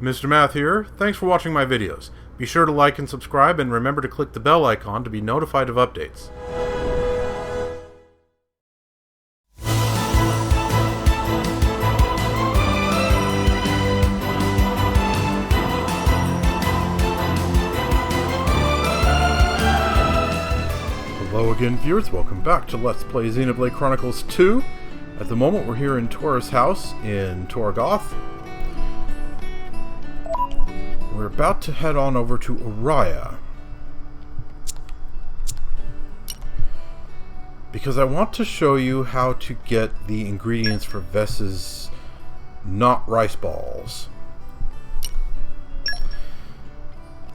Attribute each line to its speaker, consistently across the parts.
Speaker 1: Mr. Math here. Thanks for watching my videos. Be sure to like and subscribe, and remember to click the bell icon to be notified of updates. Hello again, viewers. Welcome back to Let's Play Xenoblade Chronicles 2. At the moment, we're here in Tora's house in Torgoth. We're about to head on over to Araya, because I want to show you how to get the ingredients for Vess's not rice balls.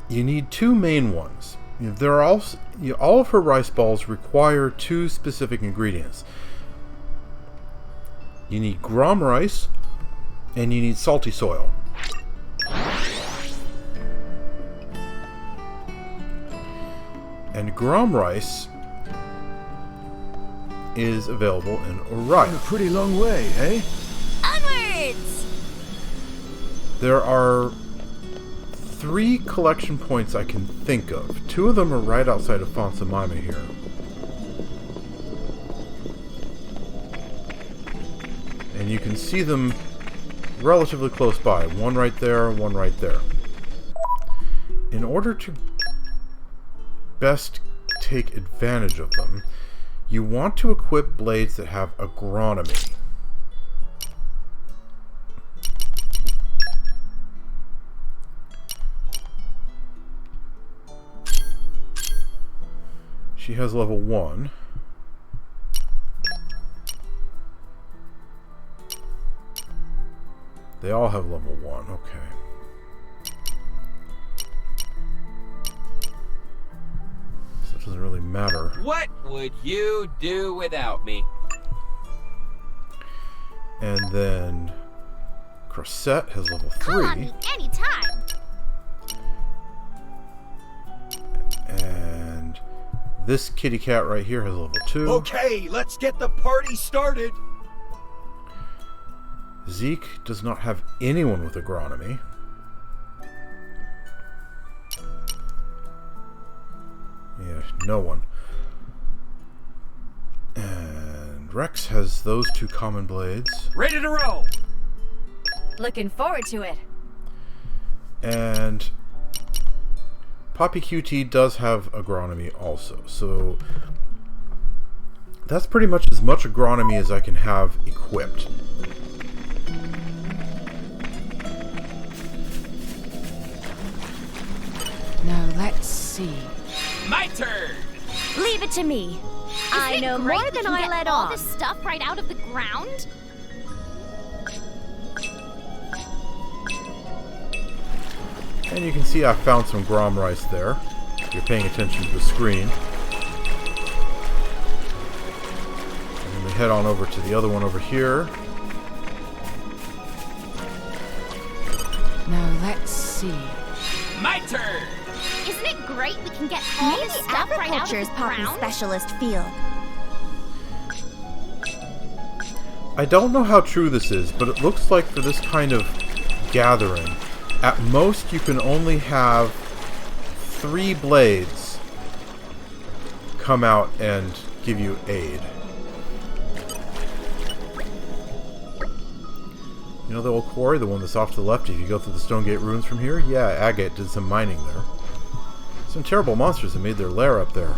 Speaker 1: You need two main ones. There are also, all of her rice balls require two specific ingredients. You need Grom rice, and you need salty soil. And Grom rice is available in Araya.
Speaker 2: A pretty long way, eh?
Speaker 3: Onwards!
Speaker 1: There are 3 collection points I can think of. 2 of them are right outside of Fonsamima here. And you can see them relatively close by. One right there, one right there. In order to best take advantage of them, you want to equip blades that have agronomy. She has level 1. They all have level 1, okay. So it doesn't really matter.
Speaker 4: What would you do without me?
Speaker 1: And then Crosette has level 3.
Speaker 3: Call on me anytime.
Speaker 1: And this kitty cat right here has level 2.
Speaker 2: Okay, let's get the party started.
Speaker 1: Zeke does not have anyone with agronomy. Yeah, no one. And Rex has those 2 common blades.
Speaker 4: Ready to roll!
Speaker 3: Looking forward to it.
Speaker 1: And Poppy QT does have agronomy also. So that's pretty much as much agronomy as I can have equipped.
Speaker 5: Now let's see.
Speaker 4: My turn!
Speaker 3: Leave it to me. I know more than I let
Speaker 6: all
Speaker 3: on.
Speaker 6: this stuff right out of the ground?
Speaker 1: And you can see I found some Grom rice there, if you're paying attention to the screen. And then we head on over to the other one over here.
Speaker 5: Now let's see.
Speaker 4: My turn!
Speaker 6: Isn't it great we can get all this stuff right out of the ground?
Speaker 3: Specialist field.
Speaker 1: I don't know how true this is, but it looks like for this kind of gathering, at most you can only have 3 blades come out and give you aid. You know the old quarry, the one that's off to the left if you go through the Stonegate ruins from here? Yeah, Agate did some mining there. Some terrible monsters have made their lair up there.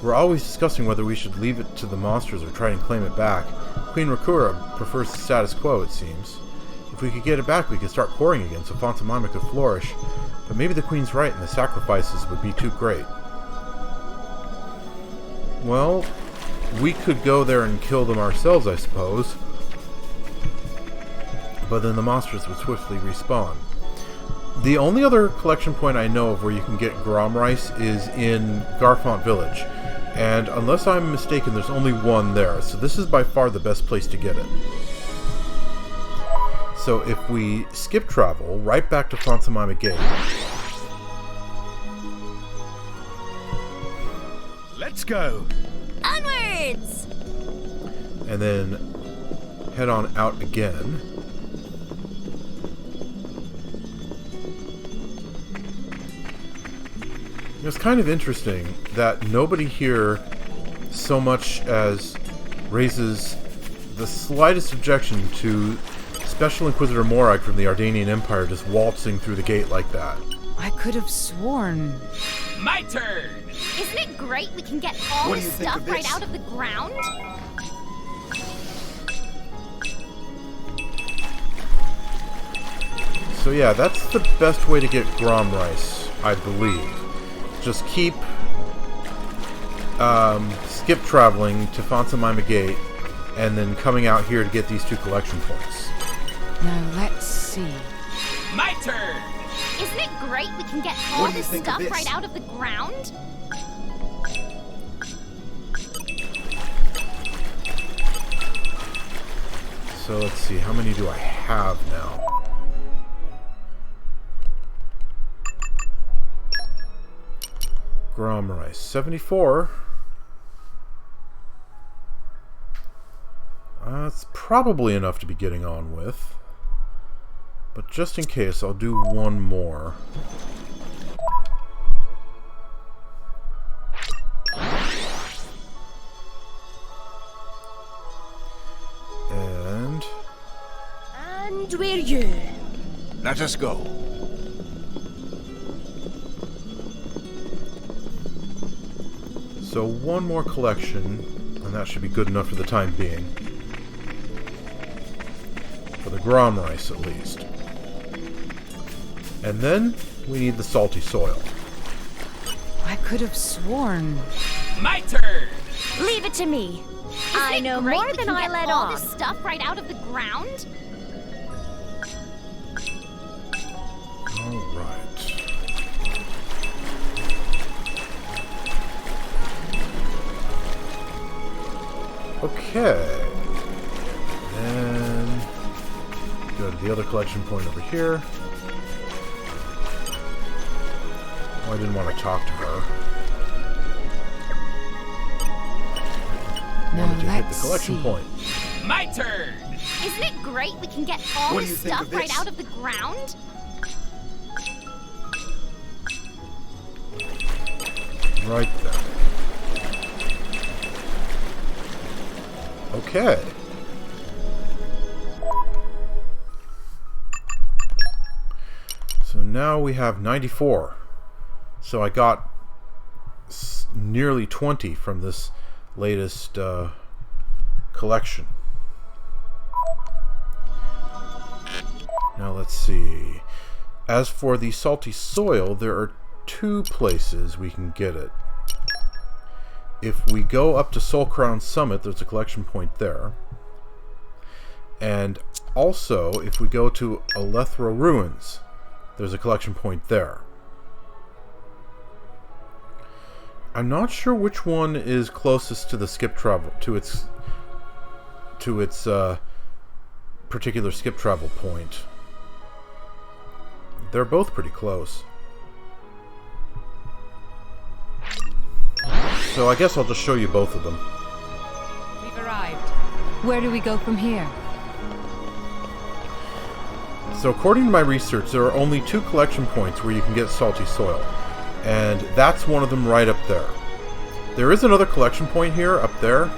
Speaker 1: We're always discussing whether we should leave it to the monsters or try and claim it back. Queen Rakura prefers the status quo, it seems. If we could get it back, we could start quarrying again so Fonsamima could flourish. But maybe the Queen's right and the sacrifices would be too great. Well, we could go there and kill them ourselves, I suppose. But then the monsters would swiftly respawn. The only other collection point I know of where you can get Grom rice is in Garfont Village. And unless I'm mistaken, there's only one there. So this is by far the best place to get it. So if we skip travel right back to Fonsamima Gate.
Speaker 2: Let's go.
Speaker 3: Onwards!
Speaker 1: And then head on out again. It's kind of interesting that nobody here so much as raises the slightest objection to Special Inquisitor Morag from the Ardanian Empire just waltzing through the gate like that.
Speaker 5: I could have sworn.
Speaker 4: My turn!
Speaker 6: Isn't it great we can get all
Speaker 2: What do
Speaker 6: this
Speaker 2: you think
Speaker 6: stuff
Speaker 2: of
Speaker 6: right
Speaker 2: this?
Speaker 6: out of the ground?
Speaker 1: So yeah, that's the best way to get Grom Rice, I believe. Just keep skip traveling to Fonsamima Gate and then coming out here to get these 2 collection points.
Speaker 5: Now let's see.
Speaker 4: My turn!
Speaker 6: Isn't it great we can get all
Speaker 2: What do you
Speaker 6: this
Speaker 2: think of
Speaker 6: stuff
Speaker 2: this?
Speaker 6: right out of the ground?
Speaker 1: So let's see, how many do I have now? Grom Rice, 74. That's probably enough to be getting on with. But just in case, I'll do one more. And
Speaker 3: we're you.
Speaker 2: Let us go.
Speaker 1: so one more collection, and that should be good enough for the time being. For the Grom Rice, at least. And then, we need the salty soil.
Speaker 5: I could have sworn.
Speaker 4: My turn!
Speaker 3: Leave it to me.
Speaker 6: Isn't
Speaker 3: I
Speaker 6: it
Speaker 3: know
Speaker 6: great
Speaker 3: more
Speaker 6: we
Speaker 3: than
Speaker 6: can
Speaker 3: I
Speaker 6: get
Speaker 3: let
Speaker 6: all
Speaker 3: on.
Speaker 6: this stuff right out of the ground?
Speaker 1: Alright. Okay. Then go to the other collection point over here. Oh, I didn't want to talk to her. I
Speaker 5: Now
Speaker 1: wanted to hit the
Speaker 5: let's
Speaker 1: collection
Speaker 5: see.
Speaker 1: point.
Speaker 4: My turn!
Speaker 6: Isn't it great we can get all
Speaker 2: What do you
Speaker 6: this
Speaker 2: think
Speaker 6: stuff
Speaker 2: of
Speaker 6: right
Speaker 2: this?
Speaker 6: out of the ground?
Speaker 1: Right there. Okay. So now we have 94. So I got nearly 20 from this latest collection. Now let's see. As for the salty soil, there are two places we can get it. If we go up to Soul Crown Summit, there's a collection point there. And also, if we go to Alethra Ruins, there's a collection point there. I'm not sure which one is closest to the skip travel, to its particular skip travel point. They're both pretty close. So I guess I'll just show you both of them.
Speaker 5: We've arrived. Where do we go from here?
Speaker 1: So according to my research, there are only 2 collection points where you can get salty soil. And that's one of them right up there. There is another collection point here, up there,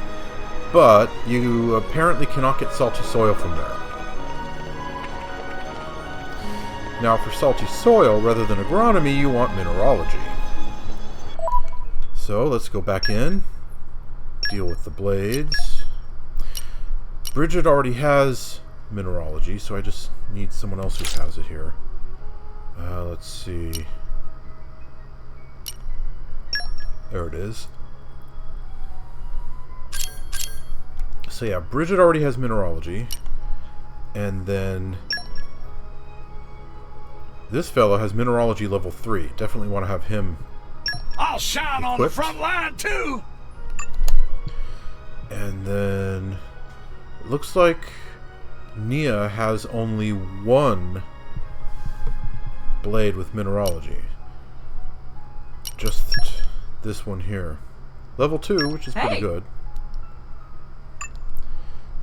Speaker 1: but you apparently cannot get salty soil from there. Now for salty soil, rather than agronomy, you want mineralogy. So let's go back in, deal with the blades. Bridget already has mineralogy, so I just need someone else who has it here. Let's see. There it is. So yeah, Bridget already has mineralogy. And then this fellow has mineralogy level 3. Definitely want to have him
Speaker 2: I'll shine on the
Speaker 1: equipped.
Speaker 2: front line too.
Speaker 1: And then it looks like Nia has only 1 blade with mineralogy. Just this one here. Level 2, which is pretty
Speaker 4: Hey.
Speaker 1: good.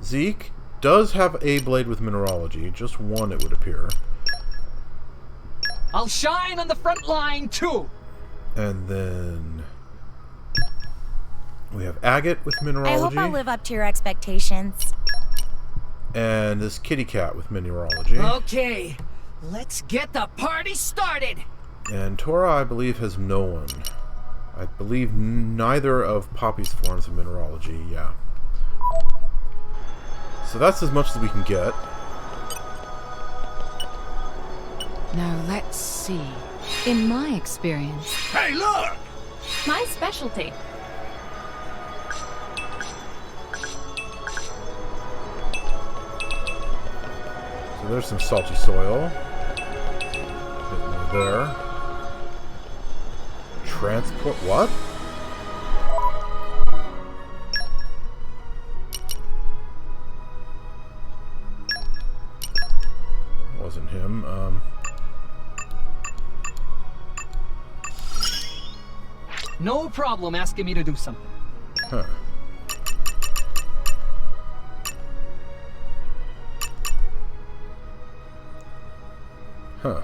Speaker 1: Zeke does have a blade with mineralogy. Just 1, it would appear.
Speaker 4: I'll shine on the front line too!
Speaker 1: And then we have agate with mineralogy.
Speaker 3: I hope I'll live up to your expectations.
Speaker 1: And this kitty cat with mineralogy.
Speaker 4: Okay, let's get the party started.
Speaker 1: And Tora, I believe, has no one. I believe neither of Poppy's forms of mineralogy, yeah. So that's as much as we can get.
Speaker 5: Now let's see. In my experience,
Speaker 2: Hey, look!
Speaker 6: My specialty.
Speaker 1: So there's some salty soil. A bit more there. Transport what? Wasn't him.
Speaker 4: No problem asking me to do something.
Speaker 1: Huh. Huh.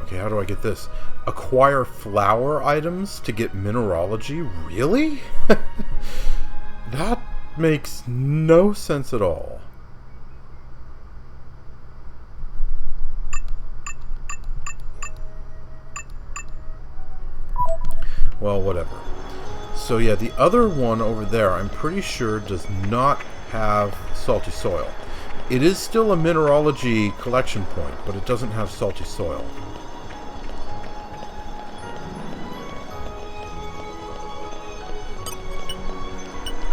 Speaker 1: Okay, how do I get this? Acquire flower items to get mineralogy? Really? That makes no sense at all. Well, whatever. So yeah, the other one over there, I'm pretty sure does not have salty soil. It is still a mineralogy collection point, but it doesn't have salty soil.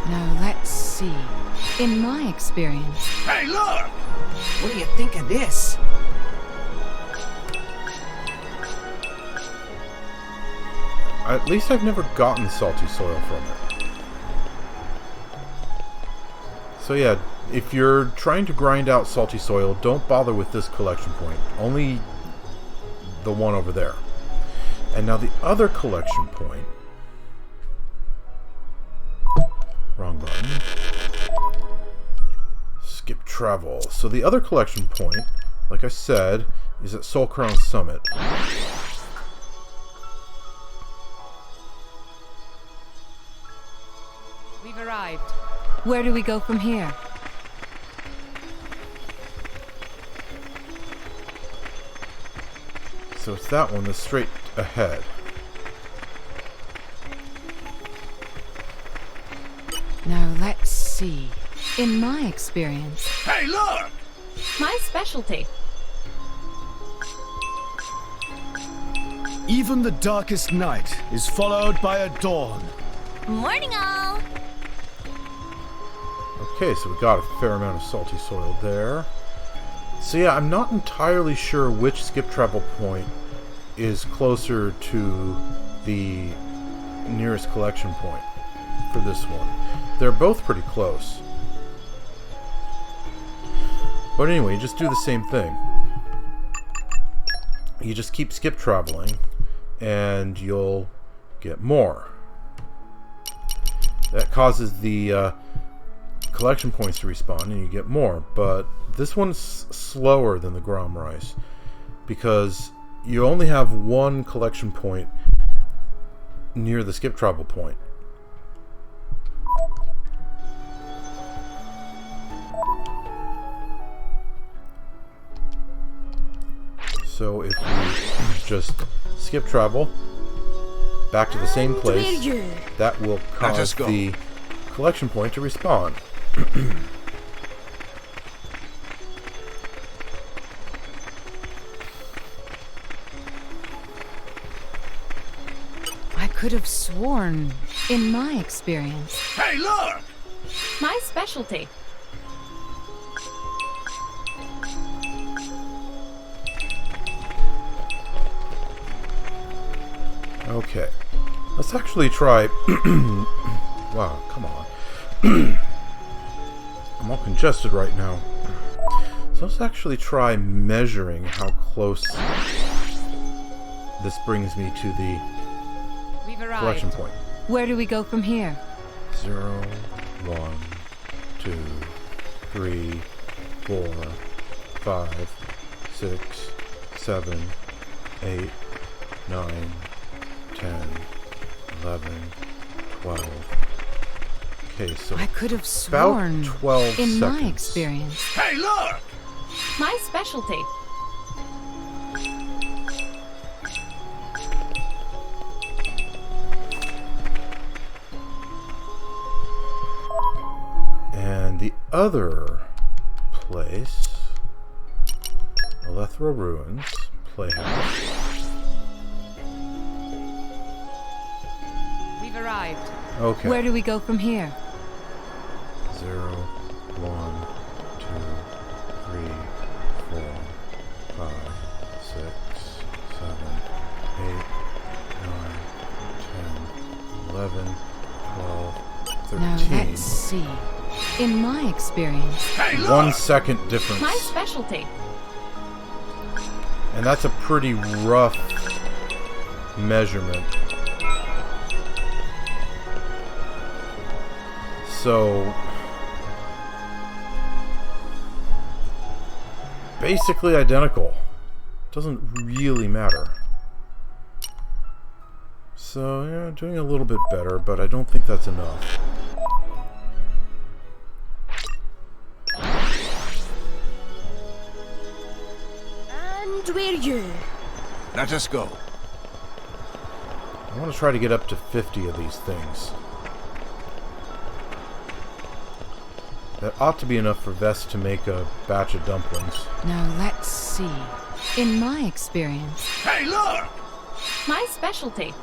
Speaker 5: now let's see. In my experience,
Speaker 2: Hey, look!
Speaker 4: What do you think of this?
Speaker 1: At least I've never gotten salty soil from it. So yeah, if you're trying to grind out salty soil, don't bother with this collection point. Only the one over there. And now the other collection point... Wrong button. Skip travel. So the other collection point, like I said, is at Soul Crown Summit.
Speaker 5: we've arrived. Where do we go from here?
Speaker 1: So it's that one that's straight ahead.
Speaker 5: Now let's see. In my experience,
Speaker 2: Hey, look!
Speaker 6: My specialty.
Speaker 7: Even the darkest night is followed by a dawn.
Speaker 3: Morning, all!
Speaker 1: Okay, so we got a fair amount of salty soil there. So yeah, I'm not entirely sure which skip travel point is closer to the nearest collection point for this one. They're both pretty close. But anyway, you just do the same thing. You just keep skip traveling and you'll get more. That causes the collection points to respawn and you get more, but this one's slower than the Grom Rice because you only have one collection point near the skip travel point. So if we just skip travel back to the same place, that will cause the collection point to respawn.
Speaker 5: I could have sworn, in my experience,
Speaker 2: Hey, look!
Speaker 6: My specialty.
Speaker 1: Okay. Let's actually try... Wow, come on. I'm all congested right now. So let's actually try measuring how close this brings me to the
Speaker 5: we've arrived.
Speaker 1: collection point.
Speaker 5: Where do we go from here?
Speaker 1: 0, 1, 2, 3, 4, 5, 6, 7, 8, 9, 10, 11, 12. Okay, so
Speaker 5: I could have
Speaker 1: about
Speaker 5: sworn
Speaker 1: 12
Speaker 5: in
Speaker 1: seconds.
Speaker 5: my experience.
Speaker 2: Hey, look!
Speaker 6: My specialty.
Speaker 1: And the other place, Alethra Ruins, Playhouse.
Speaker 5: We've arrived.
Speaker 1: Okay.
Speaker 5: Where do we go from here?
Speaker 1: 0, 1, 2, 3, 4, 5, 6, 7, 8, 9, 10, 11, 12, 13.
Speaker 5: Now let's see. In my experience,
Speaker 2: Hey, look!
Speaker 1: 1 second difference.
Speaker 6: My specialty.
Speaker 1: And that's a pretty rough measurement. So basically identical. Doesn't really matter. So yeah, doing a little bit better, but I don't think that's enough.
Speaker 3: And we're you.
Speaker 2: Now just go.
Speaker 1: I want to try to get up to 50 of these things. That ought to be enough for Vess to make a batch of dumplings.
Speaker 5: now let's see. In my experience,
Speaker 2: Hey, look!
Speaker 6: My specialty.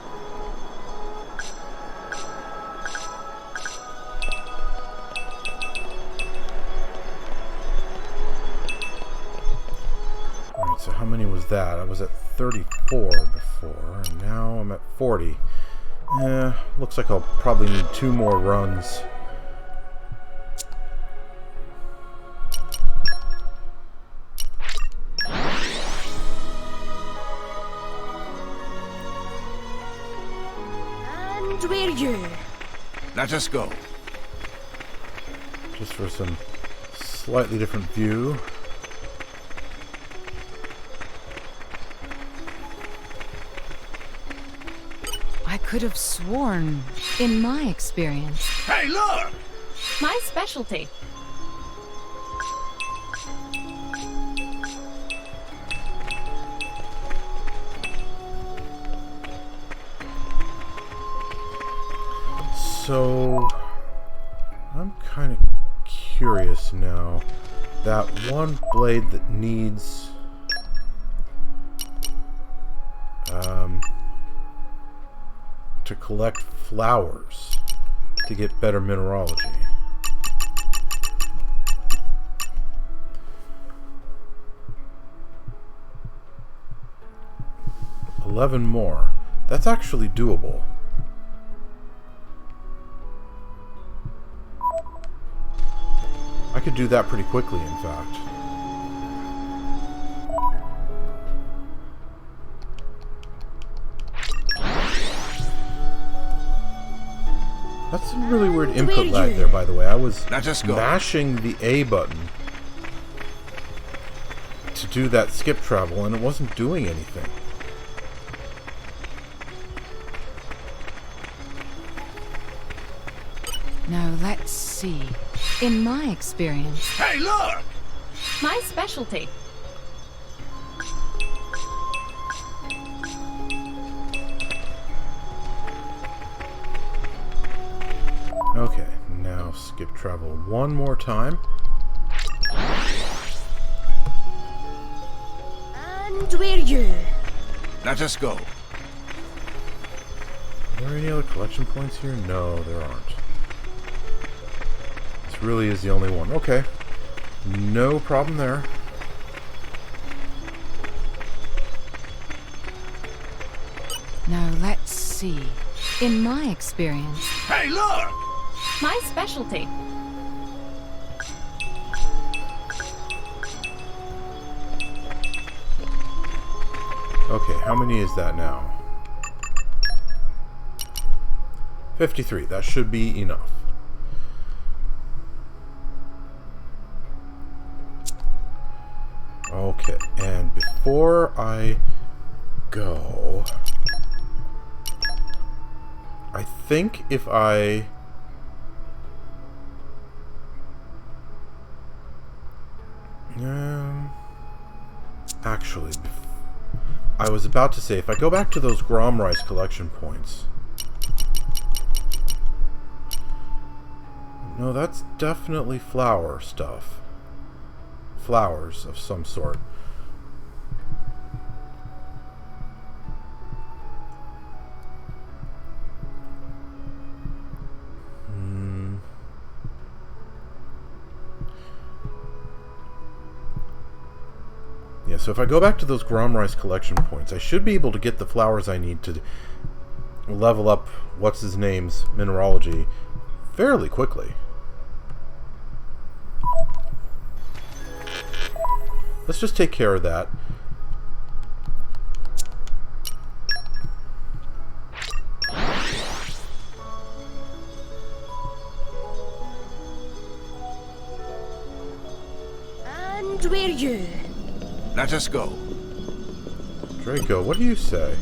Speaker 1: Alright, so how many was that? I was at 34 before, and now I'm at 40. Looks like I'll probably need 2 more runs.
Speaker 3: And we're you.
Speaker 2: Now just go.
Speaker 1: Just for some slightly different view.
Speaker 5: I could have sworn. In my experience,
Speaker 2: Hey, look!
Speaker 6: My specialty.
Speaker 1: So, I'm kind of curious now. That one blade that needs to collect flowers to get better mineralogy. $11 more. That's actually doable. I could do that pretty quickly, in fact. That's some really weird input lag there, by the way. I was
Speaker 2: Now just go.
Speaker 1: mashing the A button to do that skip travel, and it wasn't doing anything.
Speaker 5: now let's see. In my experience,
Speaker 2: Hey, look!
Speaker 6: My specialty.
Speaker 1: Okay, now skip travel one more time.
Speaker 3: And we're you.
Speaker 2: Now just go.
Speaker 1: Are there any other collection points here? No, there aren't. This really is the only one. Okay. No problem there.
Speaker 5: now let's see. In my experience,
Speaker 2: Hey, look!
Speaker 6: My specialty.
Speaker 1: Okay, how many is that now? 53. That should be enough. Okay, and before I go, I think if I... Actually, I was about to say, if I go back to those Grom Rice collection points... No, that's definitely flower stuff. Flowers of some sort. Yeah, so if I go back to those Grom Rice collection points, I should be able to get the flowers I need to level up what's-his-name's mineralogy fairly quickly. Let's just take care of that.
Speaker 3: And we're you.
Speaker 2: Let us go.
Speaker 1: Draco, what do you say?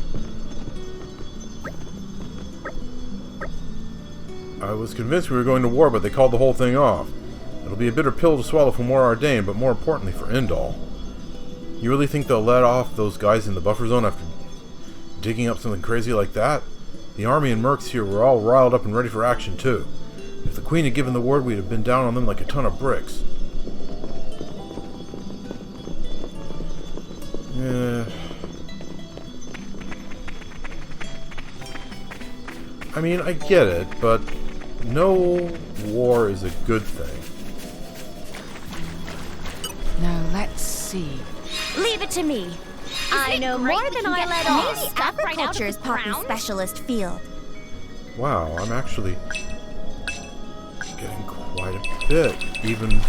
Speaker 1: I was convinced we were going to war, but they called the whole thing off. It'll be a bitter pill to swallow for Mor Ardain, but more importantly for Indol. You really think they'll let off those guys in the buffer zone after digging up something crazy like that? The army and mercs here were all riled up and ready for action, too. If the Queen had given the word, we'd have been down on them like a ton of bricks. I mean, I get it, but no war is a good thing.
Speaker 5: Now, let's see.
Speaker 3: Leave it to me. I know more than I let on.
Speaker 6: Maybe agriculture's poppy specialist field.
Speaker 1: Wow, I'm actually getting quite a bit, even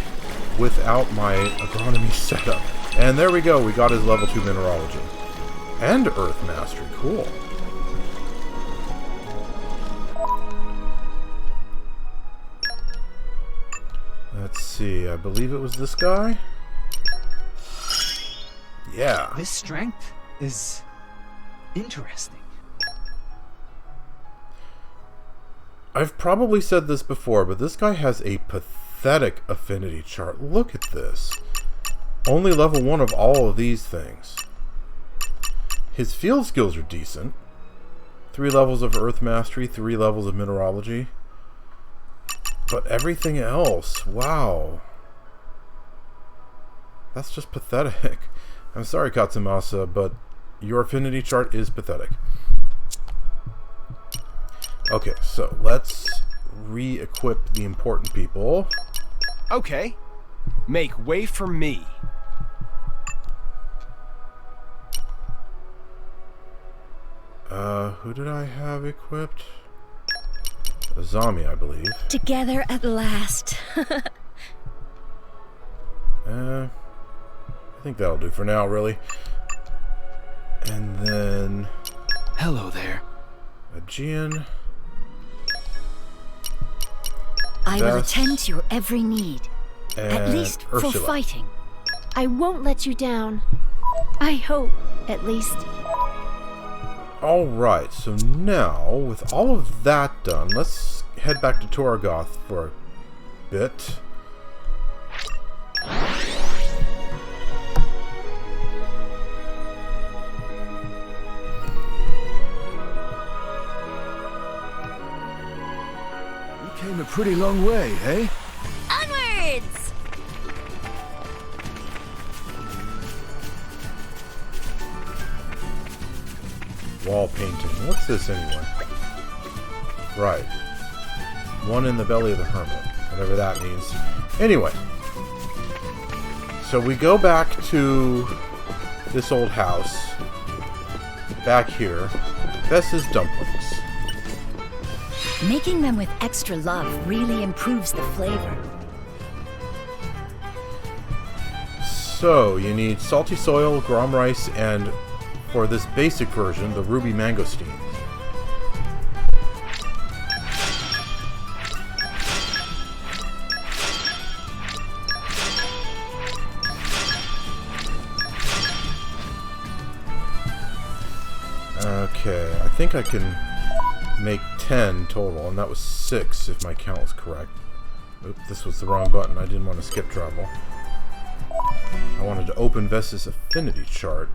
Speaker 1: without my agronomy setup. And there we go, we got his level 2 mineralogy. And Earth Mastery, cool. Let's see, I believe it was this guy? Yeah.
Speaker 8: This strength is interesting.
Speaker 1: I've probably said this before, but this guy has a pathetic affinity chart. Look at this. Only level 1 of all of these things. His field skills are decent. 3 levels of Earth Mastery, 3 levels of Mineralogy. But everything else, wow. That's just pathetic. I'm sorry, Katsumasa, but your affinity chart is pathetic. Okay, so let's re-equip the important people.
Speaker 8: Okay. Make way for me.
Speaker 1: Who did I have equipped? Azami, I believe.
Speaker 3: Together at last.
Speaker 1: I think that'll do for now, really. And then...
Speaker 8: Hello there.
Speaker 1: Aegean.
Speaker 3: I will
Speaker 1: Vess,
Speaker 3: attend to your every need. At
Speaker 1: and
Speaker 3: least for
Speaker 1: Ursula.
Speaker 3: fighting. I won't let you down. I hope, at least.
Speaker 1: Alright, so now, with all of that done, let's head back to Torgoth for a bit.
Speaker 7: You came a pretty long way, eh?
Speaker 3: Onwards!
Speaker 1: Wall painting. What's this anyway? Right. One in the belly of the hermit. Whatever that means. Anyway. So we go back to this old house. Back here. Vess's dumplings.
Speaker 3: Making them with extra love really improves the flavor.
Speaker 1: So, you need salty soil, grom rice, and for this basic version, the ruby mangosteen. Okay, I think I can make 10 total, and that was 6 if my count was correct. Oops, this was the wrong button. I didn't want to skip travel. I wanted to open Vess's affinity chart.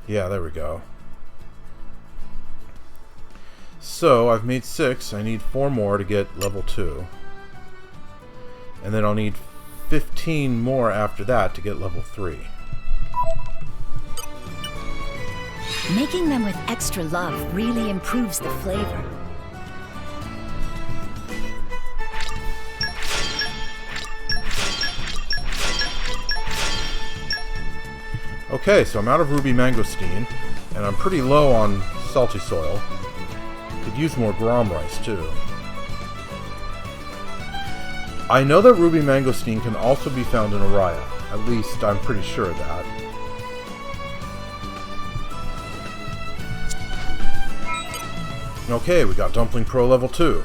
Speaker 1: Yeah, there we go. So, I've made 6. I need 4 more to get level 2. And then I'll need 15 more after that to get level 3.
Speaker 9: Making them with extra love really improves the flavor.
Speaker 1: Okay, so I'm out of ruby mangosteen, and I'm pretty low on salty soil. Could use more grom rice, too. I know that ruby mangosteen can also be found in Araya. At least, I'm pretty sure of that. Okay, we got Dumpling Pro level 2.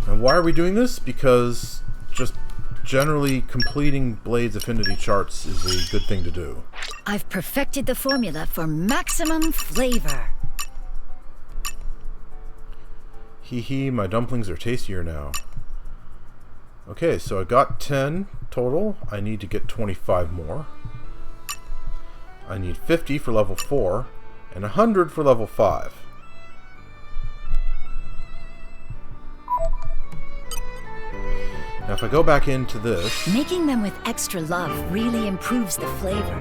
Speaker 1: And why are we doing this? Because just generally completing Blade's affinity charts is a good thing to do.
Speaker 9: I've perfected the formula for maximum flavor.
Speaker 1: Hee hee, my dumplings are tastier now. Okay, so I got 10 total. I need to get 25 more. I need 50 for level 4, and 100 for level 5. Now if I go back into this...
Speaker 9: Making them with extra love really improves the flavor.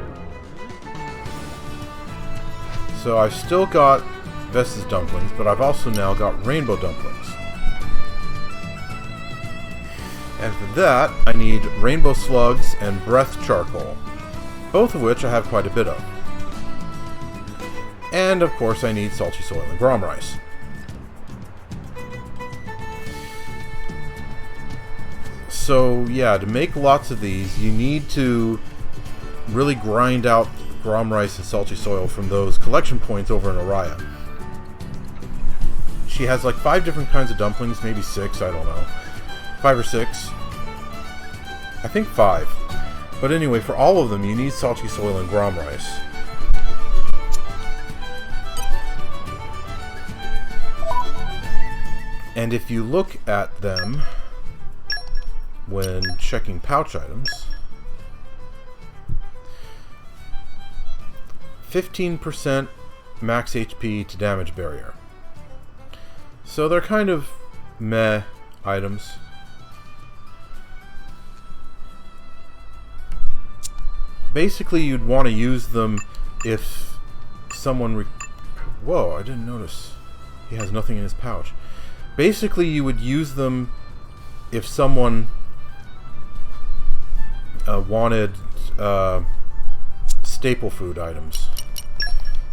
Speaker 1: So I've still got Vess's dumplings, but I've also now got rainbow dumplings. And for that, I need rainbow slugs and breath charcoal, both of which I have quite a bit of. And of course I need salty soil and grom rice. So yeah, to make lots of these, you need to really grind out grom rice and salty soil from those collection points over in Araya. She has like 5 different kinds of dumplings, maybe 6, I don't know. 5 or 6. I think 5. But anyway, for all of them, you need salty soil and grom rice. And if you look at them when checking pouch items, 15% max HP to damage barrier. So they're kind of meh items. Basically, you'd want to use them if someone... Whoa, I didn't notice. He has nothing in his pouch. Basically, you would use them if someone wanted staple food items.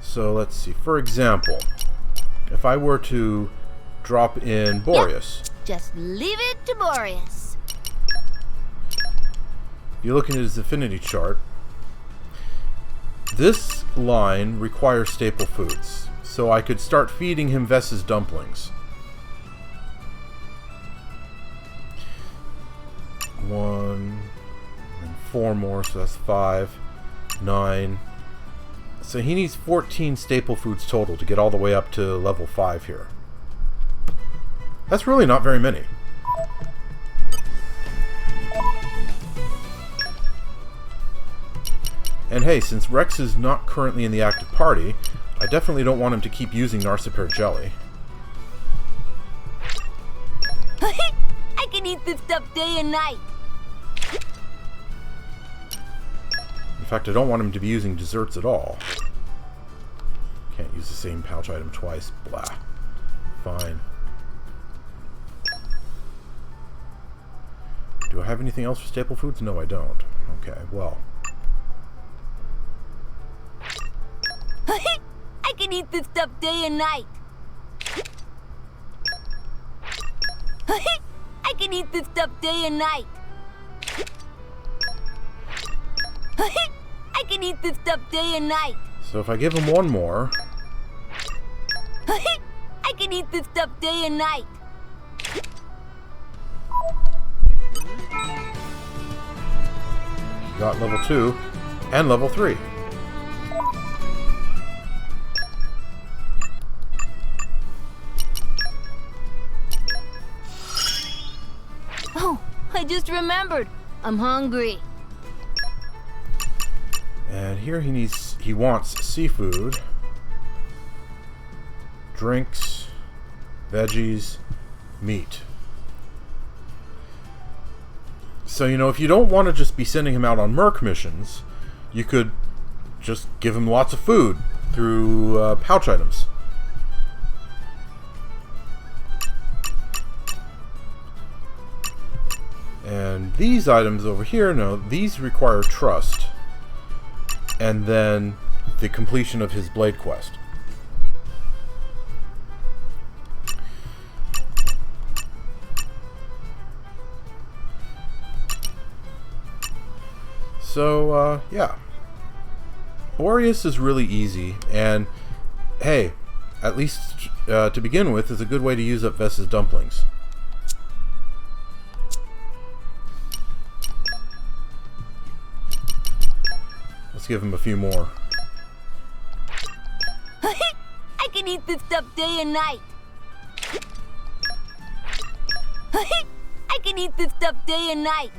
Speaker 1: So let's see. For example, if I were to drop in Boreas.
Speaker 6: Yep. Just leave it to Boreas.
Speaker 1: You look into his affinity chart. This line requires staple foods, so I could start feeding him Vess's dumplings. 1 and 4 more, so that's 5, 9. So he needs 14 staple foods total to get all the way up to level 5 here. That's really not very many. And hey, since Rex is not currently in the active party, I definitely don't want him to keep using Narcipear jelly.
Speaker 6: I can eat this stuff day and night.
Speaker 1: In fact, I don't want him to be using desserts at all. Can't use the same pouch item twice. Blah. Fine. Do I have anything else for staple foods? No, I don't. Okay, well.
Speaker 6: I can eat this stuff day and night. I can eat this stuff day and night. I can eat this stuff day and night.
Speaker 1: So if I give him one more...
Speaker 6: I can eat this stuff day and night.
Speaker 1: got level 2 and level 3.
Speaker 10: Oh, I just remembered. I'm hungry.
Speaker 1: And here he wants seafood, drinks, veggies, meat. So, you know, if you don't want to just be sending him out on merc missions, you could just give him lots of food through pouch items. And these items over here, no, these require trust. And then the completion of his blade quest. So, yeah. Boreas is really easy, and hey, at least to begin with, is a good way to use up Vess's dumplings. Let's give him a few more.
Speaker 10: I can eat this stuff day and night. I can eat this stuff day and night.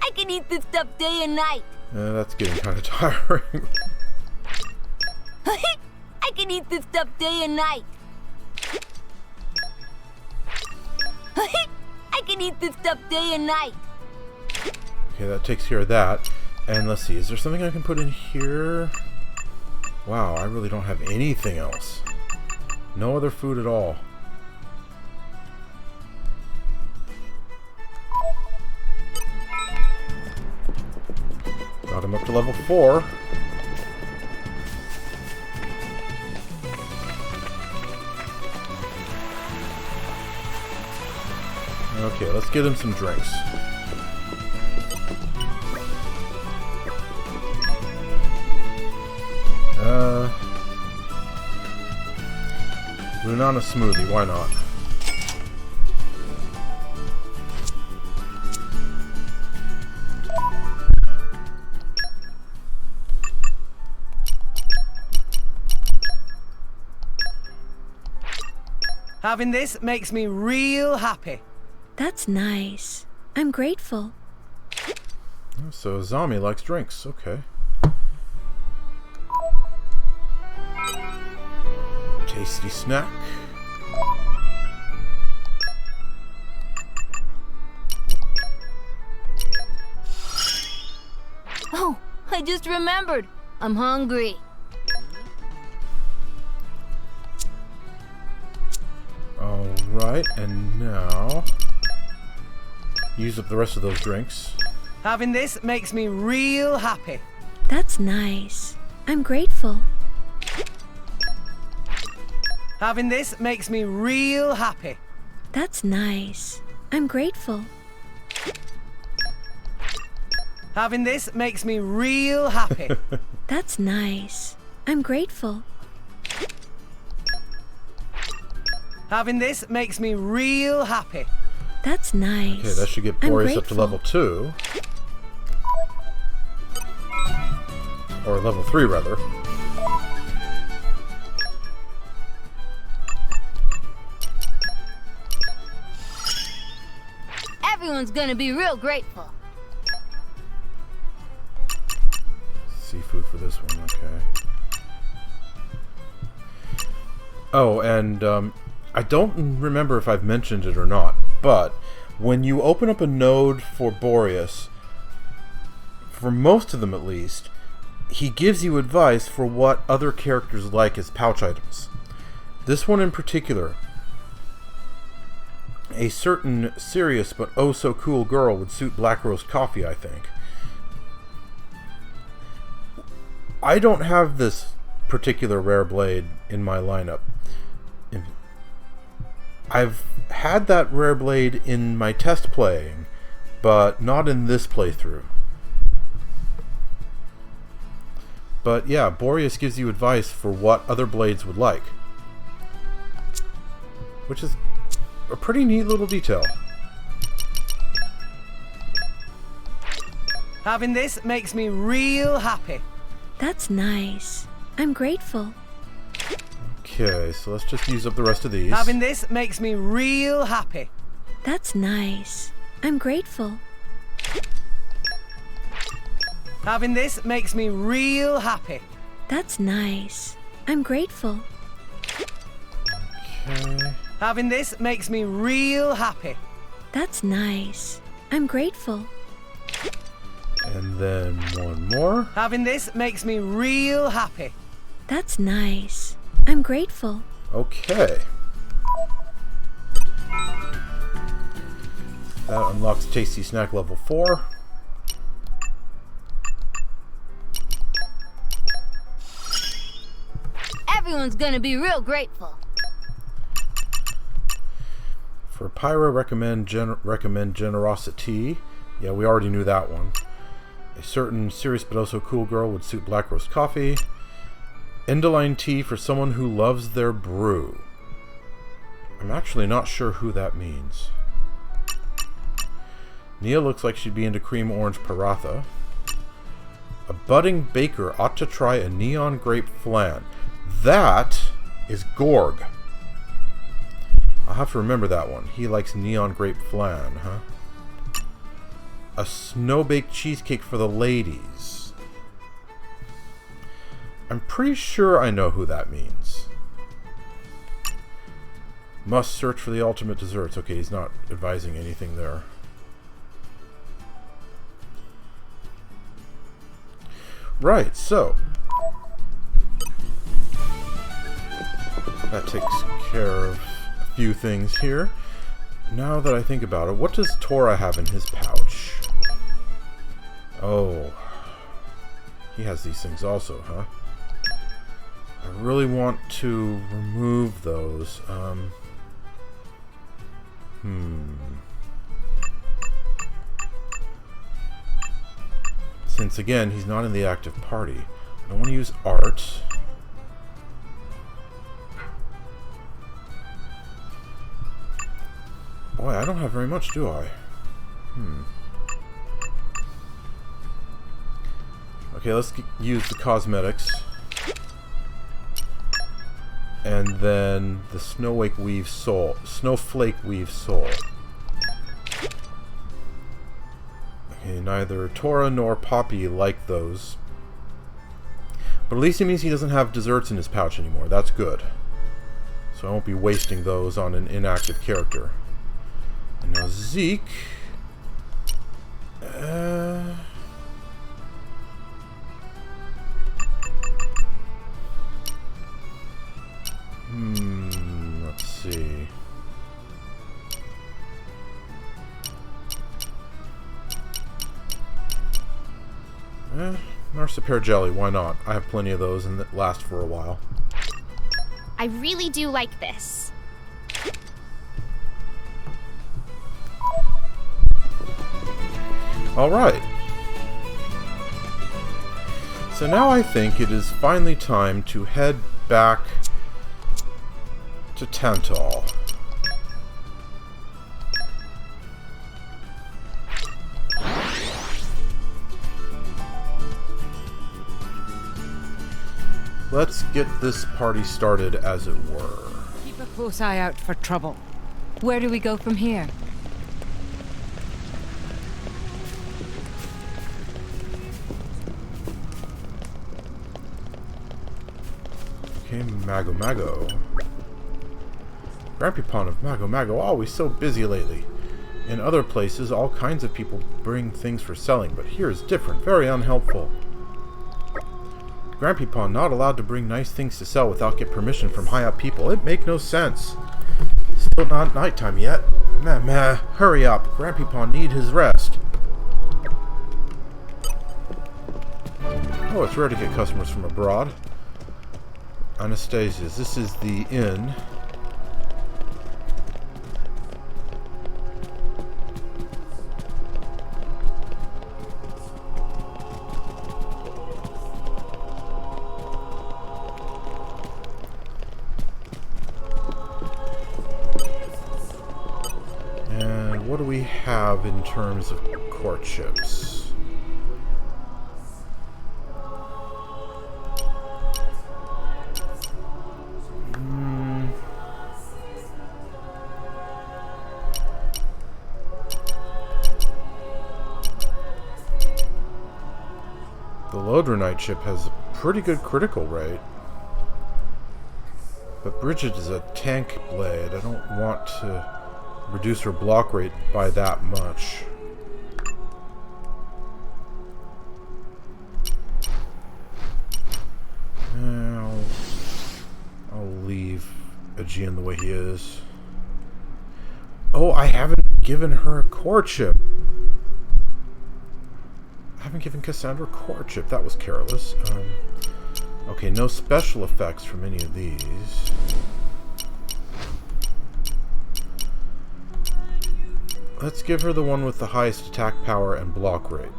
Speaker 10: I can eat this stuff day and night.
Speaker 1: That's getting kind of tiring.
Speaker 10: I can eat this stuff day and night. I can eat this stuff day and night.
Speaker 1: Okay, that takes care of that. And let's see, is there something I can put in here? Wow, I really don't have anything else. No other food at all. Got him up to level 4. Okay, let's get him some drinks. Lunana smoothie, why not?
Speaker 4: Having this makes me real happy.
Speaker 3: That's nice. I'm grateful.
Speaker 1: So Zami likes drinks, okay. Tasty snack.
Speaker 10: Oh, I just remembered. I'm hungry.
Speaker 1: Alright, and now use up the rest of those drinks.
Speaker 4: Having this makes me real happy.
Speaker 3: That's nice. I'm grateful.
Speaker 4: Having this makes me real happy.
Speaker 3: That's nice. I'm grateful.
Speaker 4: Having this makes me real happy.
Speaker 3: That's nice. I'm grateful.
Speaker 4: Having this makes me real happy.
Speaker 3: That's nice.
Speaker 1: Okay, that should get Boreas up to level 2. Or level 3, rather.
Speaker 10: Everyone's gonna be real grateful.
Speaker 1: Seafood for this one, okay. Oh, and I don't remember if I've mentioned it or not, but when you open up a node for Boreas, for most of them at least, he gives you advice for what other characters like as pouch items. This one in particular, a certain serious but oh so cool girl would suit black roast coffee, I think. I don't have this particular rare blade in my lineup. I've had that rare blade in my test playing, but not in this playthrough. But yeah, Boreas gives you advice for what other blades would like, which is a pretty neat little detail.
Speaker 4: Having this makes me real happy.
Speaker 3: That's nice. I'm grateful.
Speaker 1: Okay, so let's just use up the rest of these.
Speaker 4: Having this makes me real happy.
Speaker 3: That's nice. I'm grateful.
Speaker 4: Having this makes me real happy.
Speaker 3: That's nice. I'm grateful.
Speaker 1: Okay.
Speaker 4: Having this makes me real happy.
Speaker 3: That's nice. I'm grateful.
Speaker 1: And then one more.
Speaker 4: Having this makes me real happy.
Speaker 3: That's nice. I'm grateful.
Speaker 1: Okay. That unlocks Tasty Snack level 4.
Speaker 10: Everyone's gonna be real grateful.
Speaker 1: For Pyra, recommend generosity. Yeah, we already knew that one. A certain serious but also cool girl would suit black roast coffee. Indol tea for someone who loves their brew. I'm actually not sure who that means. Nia looks like she'd be into cream orange paratha. A budding baker ought to try a neon grape flan. That is Gorg. I'll have to remember that one. He likes neon grape flan, huh? A snow-baked cheesecake for the ladies. I'm pretty sure I know who that means. Must search for the ultimate desserts. Okay, he's not advising anything there. Right, so that takes care of a few things here. Now that I think about it, what does Tora have in his pouch? Oh, he has these things also, huh? I really want to remove those. Since again, he's not in the active party. I don't want to use art. Boy, I don't have very much, do I? Okay, let's use the cosmetics. And then the Snowflake Weave Soul. Okay, neither Tora nor Poppy like those. But at least it means he doesn't have desserts in his pouch anymore. That's good. So I won't be wasting those on an inactive character. And now Zeke. Let's see. Marsupial jelly, why not? I have plenty of those and that last for a while.
Speaker 6: I really do like this.
Speaker 1: Alright. So now I think it is finally time to head back to Tantal. Let's get this party started, as it were.
Speaker 5: Keep a close eye out for trouble. Where do we go from here?
Speaker 1: Okay, Mago Mago. Grandpapon of Mago Mago, always so busy lately. In other places, all kinds of people bring things for selling, but here is different, very unhelpful. Grandpapon not allowed to bring nice things to sell without get permission from high up people. It make no sense. Still not nighttime yet. Meh, hurry up. Grandpapon need his rest. Oh, it's rare to get customers from abroad. Anastasia's. This is the inn. And what do we have in terms of courtships? Lodronite ship has a pretty good critical rate. But Bridget is a tank blade. I don't want to reduce her block rate by that much. I'll leave Aegean the way he is. Oh, I haven't given her a core chip. I haven't given Cassandra a core chip. That was careless. Okay, no special effects from any of these. Let's give her the one with the highest attack power and block rate.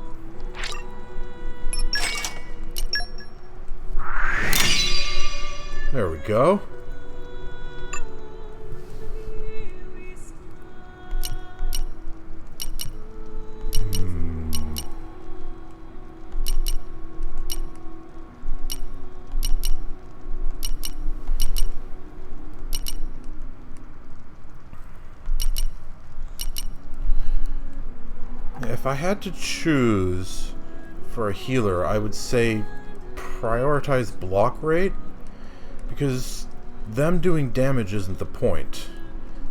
Speaker 1: There we go. If I had to choose for a healer, I would say prioritize block rate, because them doing damage isn't the point.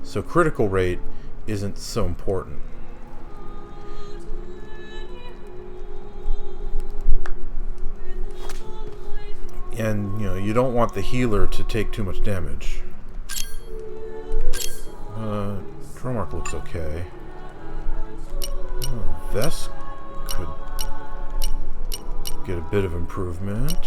Speaker 1: So critical rate isn't so important. And, you know, you don't want the healer to take too much damage. Dromark looks okay. Vess could get a bit of improvement.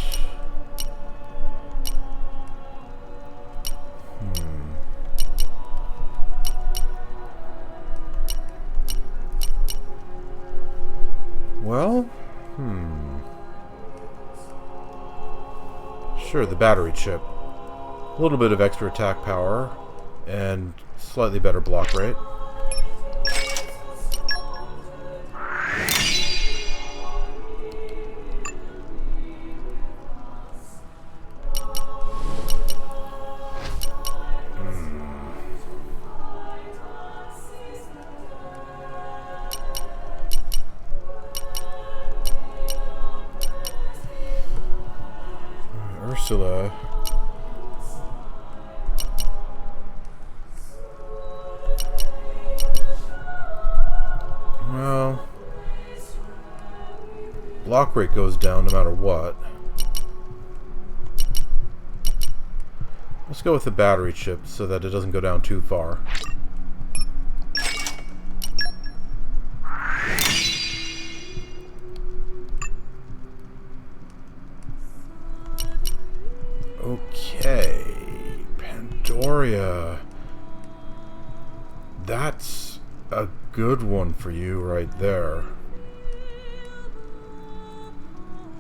Speaker 1: Well, sure, the battery chip. A little bit of extra attack power and slightly better block rate. Ursula. Well, block rate goes down no matter what. Let's go with the battery chip so that it doesn't go down too far. Okay, Pandoria. That's a good one for you right there.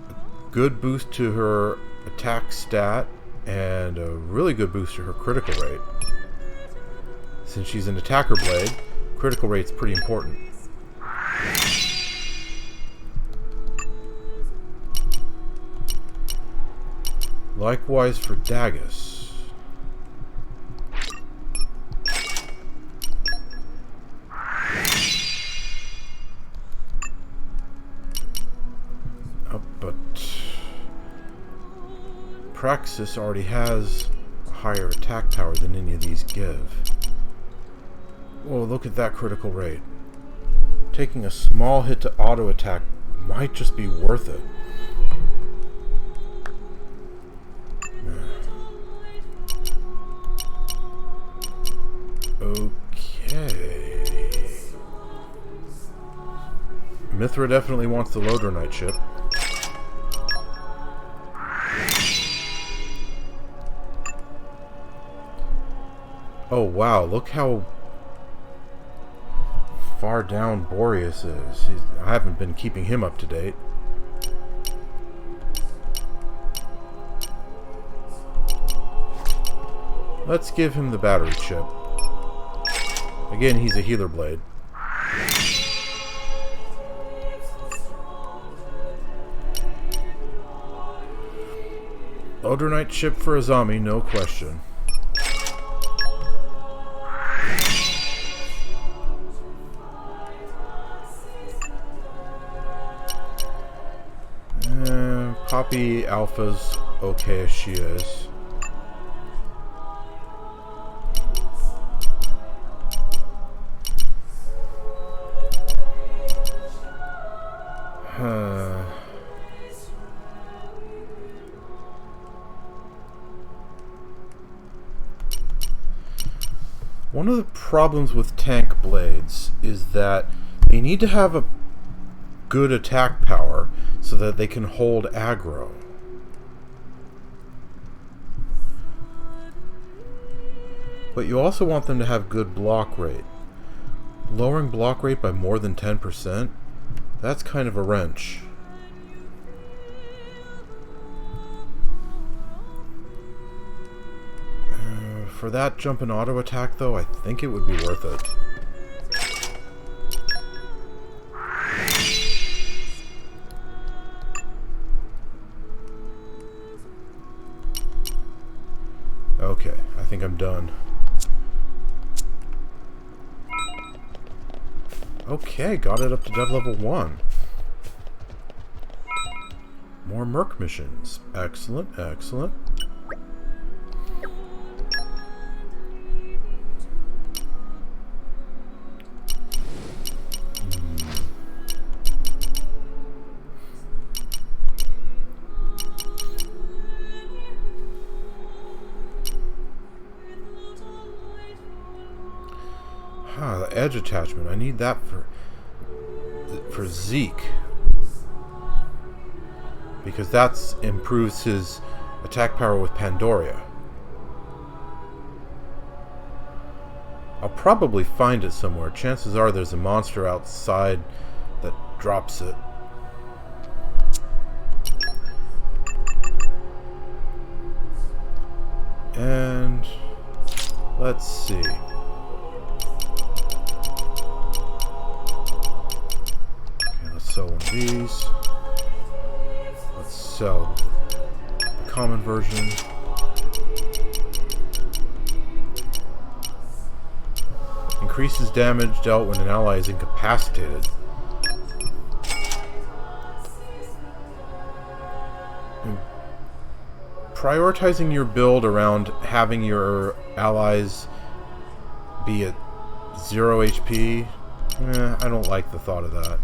Speaker 1: A good boost to her attack stat and a really good boost to her critical rate. Since she's an attacker blade, critical rate's pretty important. Likewise for Dagus. But Praxis already has a higher attack power than any of these give. Whoa, look at that critical rate. Taking a small hit to auto attack might just be worth it. Okay. Mithra definitely wants the Lodronite ship. Oh wow, look how far down Boreas is. I haven't been keeping him up to date. Let's give him the battery chip. Again, he's a healer blade. Lodronite chip for Azami, no question. Copy Alpha's okay as she is. One of the problems with tank blades is that they need to have a good attack power so that they can hold aggro. But you also want them to have good block rate. Lowering block rate by more than 10%? That's kind of a wrench. For that jump and auto attack, though, I think it would be worth it. Okay, I think I'm done. Okay, got it up to dev level 1. More Merc missions. Excellent, excellent. The edge attachment. I need that for Zeke, because that improves his attack power with Pandoria. I'll probably find it somewhere. Chances are there's a monster outside that drops it. And let's see. Sell one of these. Let's sell the common version. Increases damage dealt when an ally is incapacitated. And prioritizing your build around having your allies be at 0 HP, I don't like the thought of that.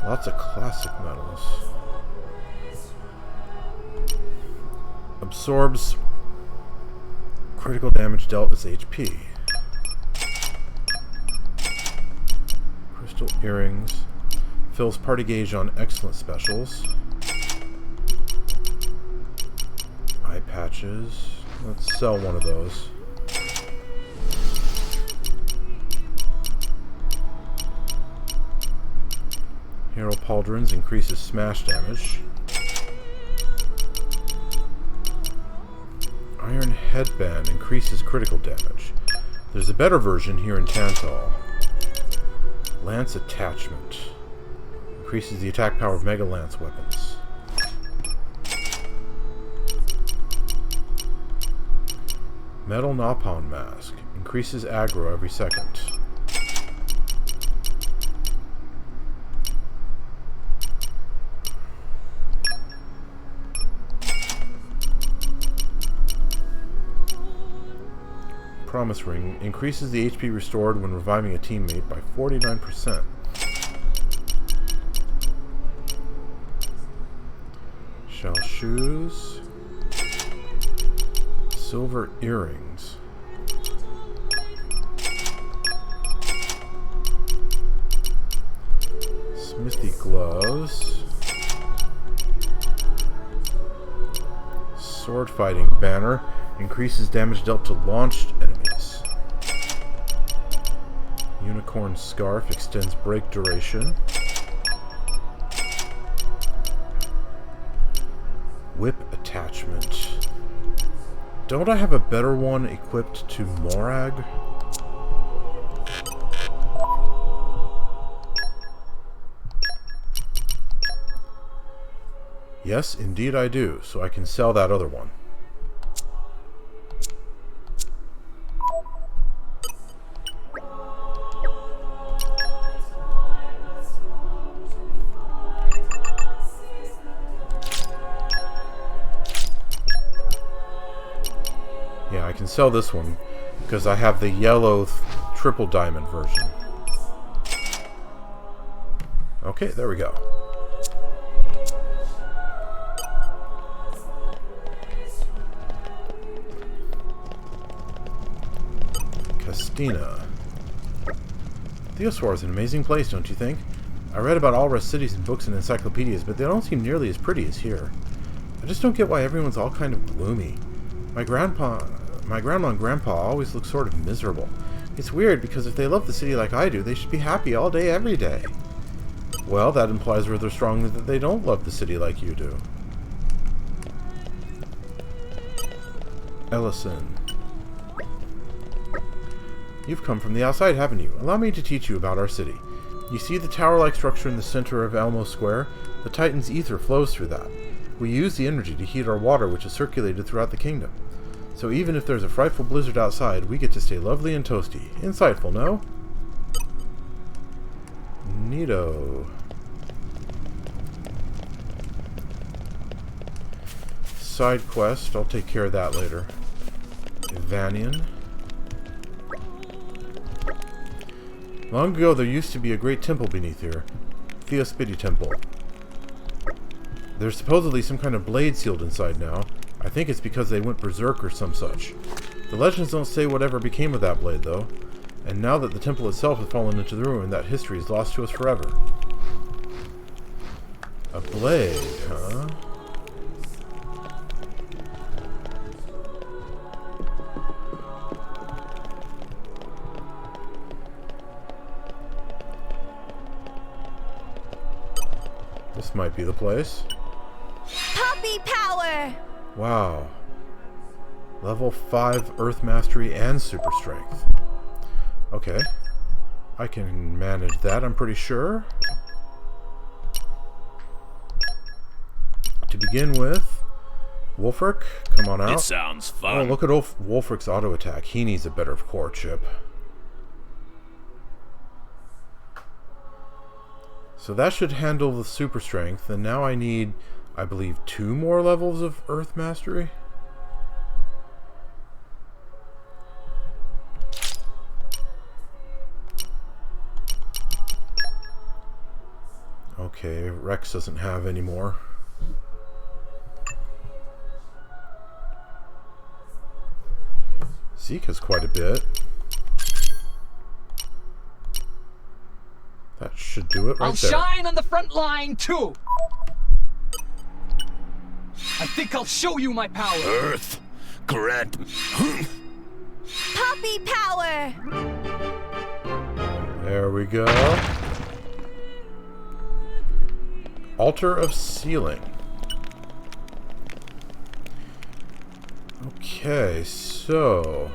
Speaker 1: Lots of classic metals. Absorbs critical damage dealt as HP. Crystal earrings. Fills party gauge on excellent specials. Eye patches. Let's sell one of those. Hero Pauldrons increases smash damage. Iron Headband increases critical damage. There's a better version here in Tantal. Lance Attachment increases the attack power of Mega Lance weapons. Metal Napalm Mask increases aggro every second. Promise Ring increases the HP restored when reviving a teammate by 49%. Shell shoes. Silver earrings. Smithy gloves. Sword fighting banner. Increases damage dealt to launched enemies. Unicorn Scarf extends break duration. Whip attachment. Don't I have a better one equipped to Morag? Yes, indeed I do, so I can sell that other one. Yeah, I can sell this one because I have the yellow triple diamond version. Okay, there we go. Castina. Theoswar is an amazing place, don't you think? I read about all rest cities in books and encyclopedias, but they don't seem nearly as pretty as here. I just don't get why everyone's all kind of gloomy. My grandma and grandpa always look sort of miserable. It's weird, because if they love the city like I do, they should be happy all day, every day. Well, that implies rather strongly that they don't love the city like you do. Ellison. You've come from the outside, haven't you? Allow me to teach you about our city. You see the tower-like structure in the center of Elmo Square? The Titan's ether flows through that. We use the energy to heat our water, which is circulated throughout the kingdom. So even if there's a frightful blizzard outside, we get to stay lovely and toasty. Insightful, no? Neato. Side quest, I'll take care of that later. Ivanian. Long ago, there used to be a great temple beneath here. Theoscaldia Temple. There's supposedly some kind of blade sealed inside now. I think it's because they went berserk or some such. The legends don't say whatever became of that blade, though. And now that the temple itself has fallen into the ruin, that history is lost to us forever. A blade, huh? This might be the place.
Speaker 10: Puppy power!
Speaker 1: Wow. Level 5 Earth Mastery and Super Strength. Okay. I can manage that, I'm pretty sure. To begin with, Wolfric, come on out.
Speaker 2: It sounds fun.
Speaker 1: Oh, look at Wolfric's auto attack. He needs a better core chip. So that should handle the super strength, and now I need, I believe, 2 more levels of Earth Mastery. Okay, Rex doesn't have any more. Zeke has quite a bit. That should do it right there.
Speaker 4: I'll shine on the front line, too! I think I'll show you my power!
Speaker 2: Earth, grant...
Speaker 10: Puppy power!
Speaker 1: There we go. Altar of Sealing. Okay, so...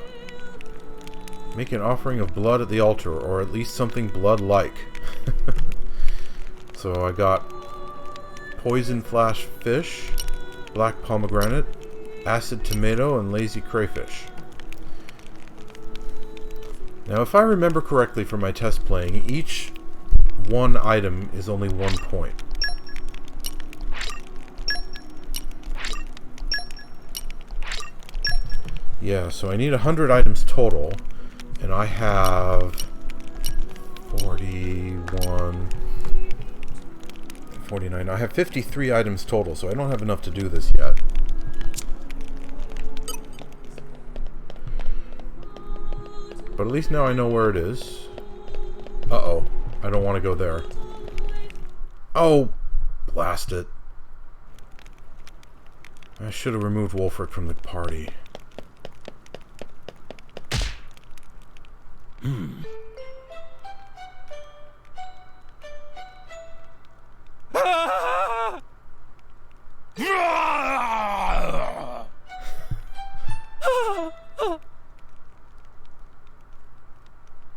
Speaker 1: make an offering of blood at the altar, or at least something blood-like. So I got Poison Flash Fish, Black Pomegranate, Acid Tomato, and Lazy Crayfish. Now if I remember correctly from my test playing, each one item is only 1 point. Yeah, so I need 100 items total, and I have 41, 49. I have 53 items total, so I don't have enough to do this yet. But at least now I know where it is. Uh-oh. I don't want to go there. Oh! Blast it. I should have removed Wolfric from the party.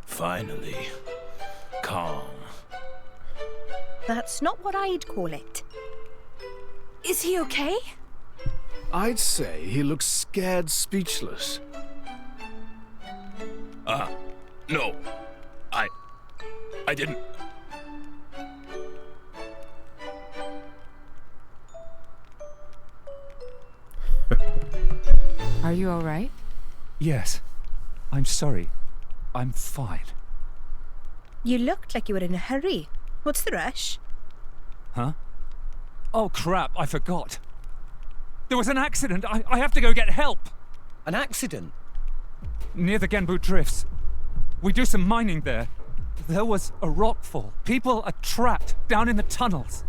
Speaker 2: Finally, calm.
Speaker 9: That's not what I'd call it.
Speaker 10: Is he okay?
Speaker 7: I'd say he looks scared speechless.
Speaker 2: No. I didn't...
Speaker 5: Are you all right?
Speaker 11: Yes. I'm sorry. I'm fine.
Speaker 12: You looked like you were in a hurry. What's the rush?
Speaker 11: Huh? Oh crap, I forgot. There was an accident. I have to go get help.
Speaker 8: An accident?
Speaker 11: Near the Genbu Drifts. We do some mining there. There was a rockfall. People are trapped down in the tunnels.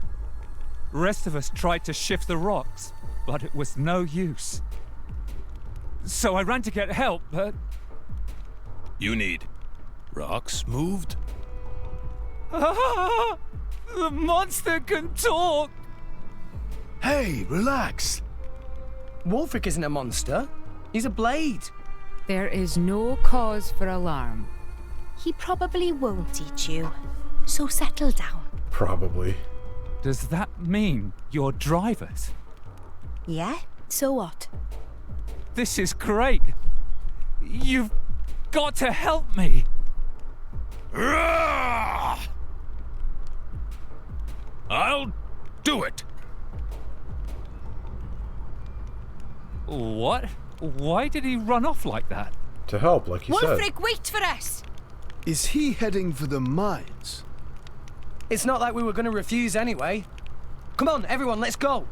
Speaker 11: Rest of us tried to shift the rocks, but it was no use. So I ran to get help, but...
Speaker 2: You need rocks moved?
Speaker 11: The monster can talk!
Speaker 7: Hey, relax.
Speaker 8: Wolfric isn't a monster. He's a blade.
Speaker 5: There is no cause for alarm.
Speaker 12: He probably won't eat you. So settle down.
Speaker 1: Probably.
Speaker 11: Does that mean you're drivers?
Speaker 12: Yeah? So what?
Speaker 11: This is great. You've got to help me.
Speaker 2: I'll do it.
Speaker 11: What? Why did he run off like that?
Speaker 1: To help, like you said.
Speaker 12: Wolfric, wait for us!
Speaker 7: Is he heading for the mines?
Speaker 8: It's not like we were going to refuse anyway. Come on, everyone, let's go.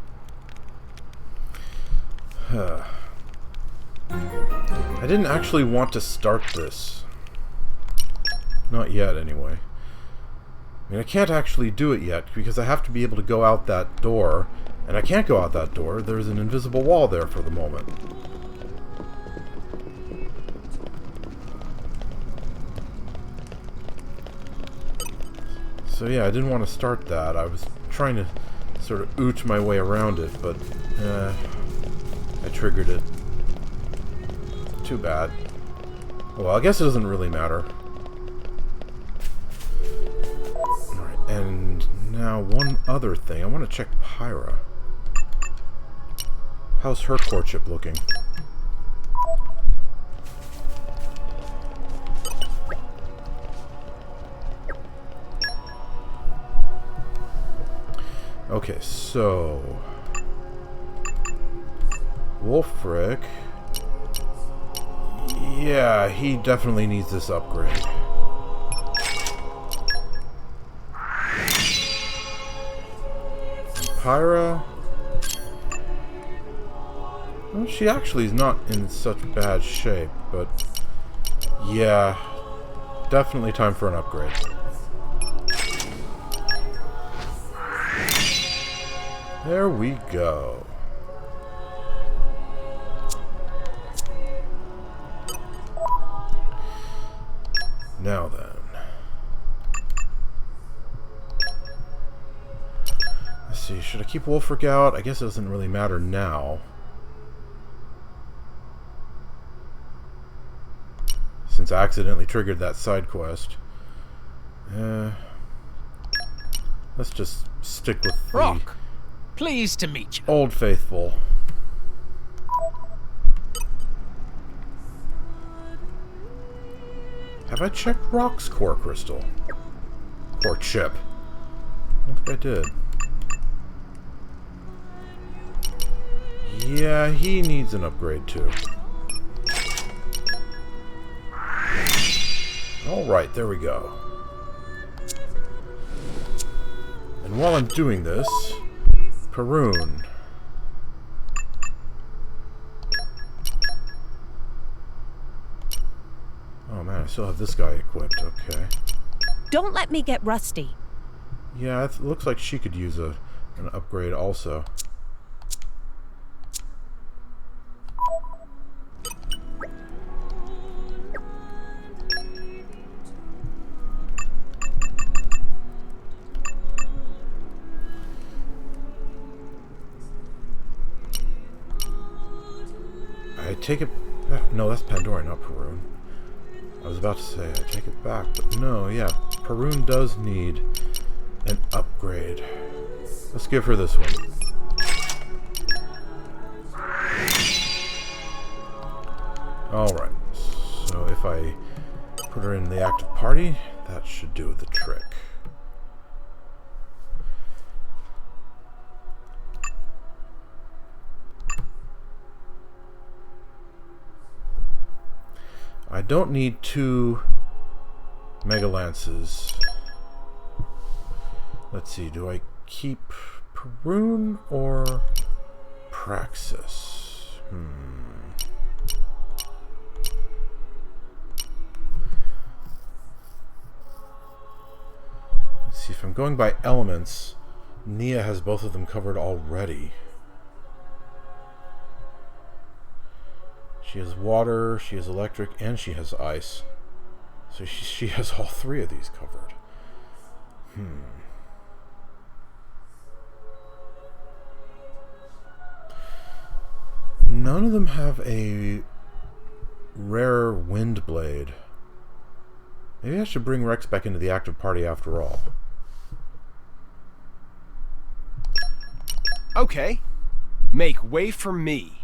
Speaker 1: I didn't actually want to start this. Not yet, anyway. I mean, I can't actually do it yet, because I have to be able to go out that door. And I can't go out that door. There's an invisible wall there for the moment. So yeah, I didn't want to start that. I was trying to sort of ooch my way around it, but I triggered it. Too bad. Well, I guess it doesn't really matter. Alright, and now one other thing. I want to check Pyra. How's her courtship looking? Okay, so... Wolfric... Yeah, he definitely needs this upgrade. And Pyra... Well, she actually is not in such bad shape, but... Yeah, definitely time for an upgrade. There we go. Now then. Let's see, should I keep Wolfric out? I guess it doesn't really matter now. Since I accidentally triggered that side quest. Let's just stick with the...
Speaker 4: Rock, pleased to meet you.
Speaker 1: Old Faithful. Have I checked Rock's core crystal? Core chip. I don't think I did. Yeah, he needs an upgrade too. Alright, there we go. And while I'm doing this, Perun. Oh man, I still have this guy equipped, okay.
Speaker 12: Don't let me get rusty.
Speaker 1: Yeah, it looks like she could use an upgrade also. I take it... No, that's Pandora, not Perun. I was about to say, I take it back, but no, yeah. Perun does need an upgrade. Let's give her this one. Alright, so if I put her in the active party, that should do the trick. I don't need 2 Mega Lances. Let's see, do I keep Perun or Praxis? Let's see, if I'm going by elements, Nia has both of them covered already. She has water, she has electric, and she has ice. So she has all 3 of these covered. None of them have a rare wind blade. Maybe I should bring Rex back into the active party after all.
Speaker 7: Okay. Make way for me.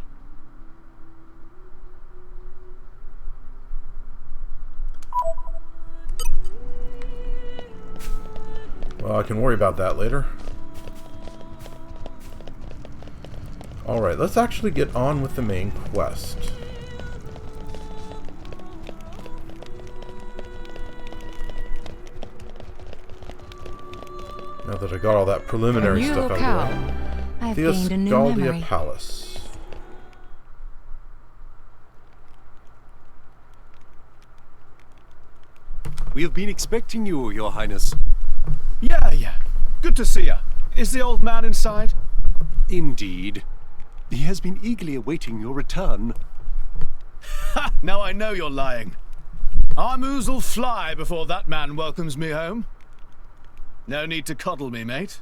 Speaker 1: Well, I can worry about that later. Alright, let's actually get on with the main quest. Now that I got all that preliminary stuff out of the way.
Speaker 5: I've gained a new memory.
Speaker 1: Theoscaldia Palace.
Speaker 13: We have been expecting you, Your Highness.
Speaker 7: Yeah. Good to see you. Is the old man inside?
Speaker 13: Indeed. He has been eagerly awaiting your return.
Speaker 7: Ha! Now I know you're lying. Our moos'll fly before that man welcomes me home. No need to coddle me, mate.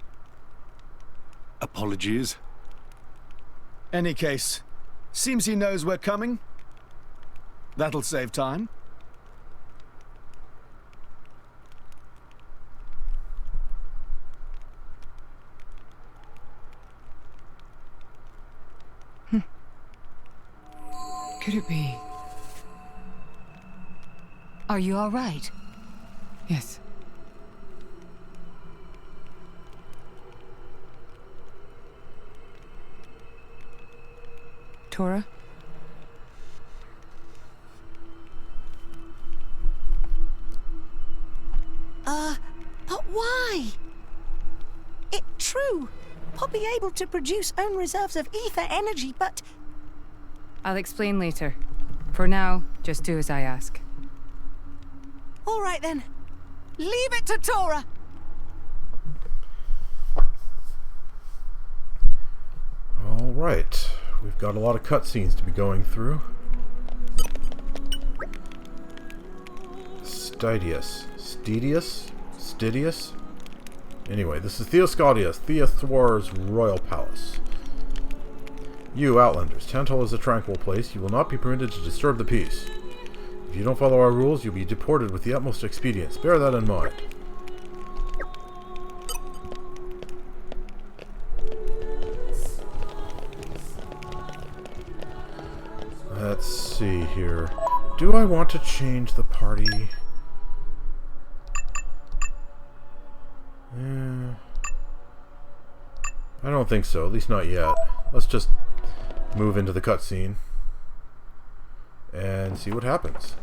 Speaker 13: Apologies.
Speaker 7: Any case, seems he knows we're coming. That'll save time.
Speaker 5: Could it be? Are you all right? Yes. Tora?
Speaker 12: But why? It's true. Poppy able to produce own reserves of ether energy, but...
Speaker 5: I'll explain later. For now, just do as I ask.
Speaker 12: All right then. Leave it to Tora.
Speaker 1: All right. We've got a lot of cutscenes to be going through. Stidius? Anyway, this is Theoscaldia, Theothwar's royal palace. You, Outlanders, Tantal is a tranquil place. You will not be permitted to disturb the peace. If you don't follow our rules, you'll be deported with the utmost expedience. Bear that in mind. Let's see here. Do I want to change the party? I don't think so, at least not yet. Let's just move into the cutscene and see what happens.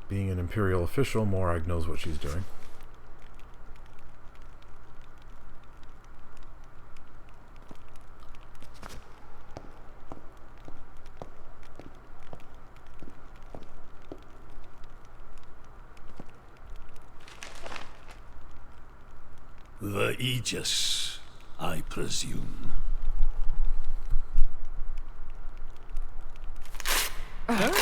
Speaker 1: Being an Imperial official, Morag knows what she's doing.
Speaker 2: The Aegis, I presume.
Speaker 7: Huh?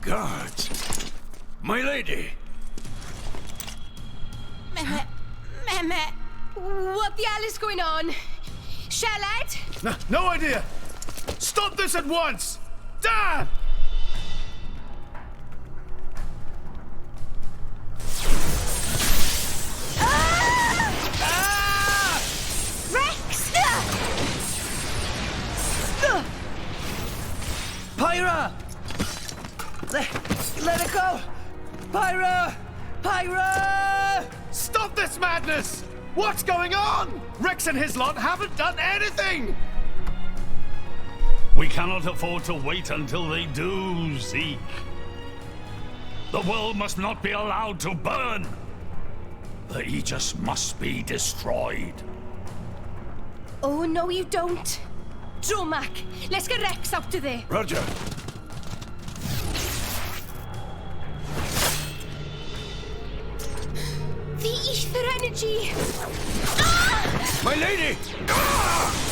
Speaker 2: Guards! My lady!
Speaker 14: Mehmet, what the hell is going on? Charlotte?
Speaker 7: No idea! Stop this at once! Damn!
Speaker 8: Pyra! Let it go! Pyra! Pyra!
Speaker 7: Stop this madness! What's going on? Rex and his lot haven't done anything!
Speaker 2: We cannot afford to wait until they do, Zeke. The world must not be allowed to burn. The Aegis must be destroyed.
Speaker 14: Oh, no, you don't. Dromac, let's get Rex out of there.
Speaker 2: Roger.
Speaker 14: The ether energy! Ah!
Speaker 2: My lady! Ah!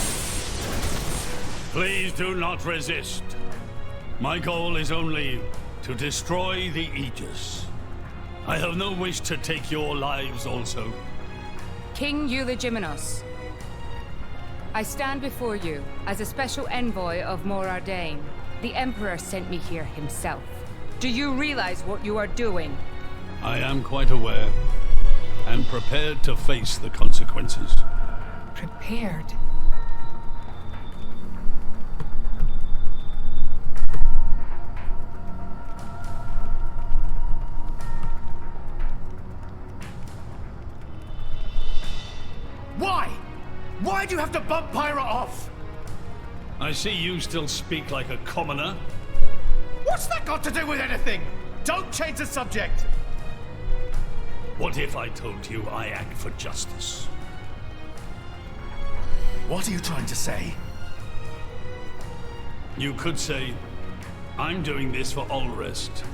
Speaker 2: Please do not resist. My goal is only to destroy the Aegis. I have no wish to take your lives also.
Speaker 5: King Eulogimenos, I stand before you as a special envoy of Morardain. The Emperor sent me here himself. Do you realize what you are doing?
Speaker 2: I am quite aware, and prepared to face the consequences.
Speaker 5: Prepared?
Speaker 7: Why? Why do you have to bump Pyra off?
Speaker 2: I see you still speak like a commoner.
Speaker 7: What's that got to do with anything? Don't change the subject!
Speaker 2: What if I told you I act for justice?
Speaker 7: What are you trying to say?
Speaker 2: You could say, I'm doing this for Ulrist.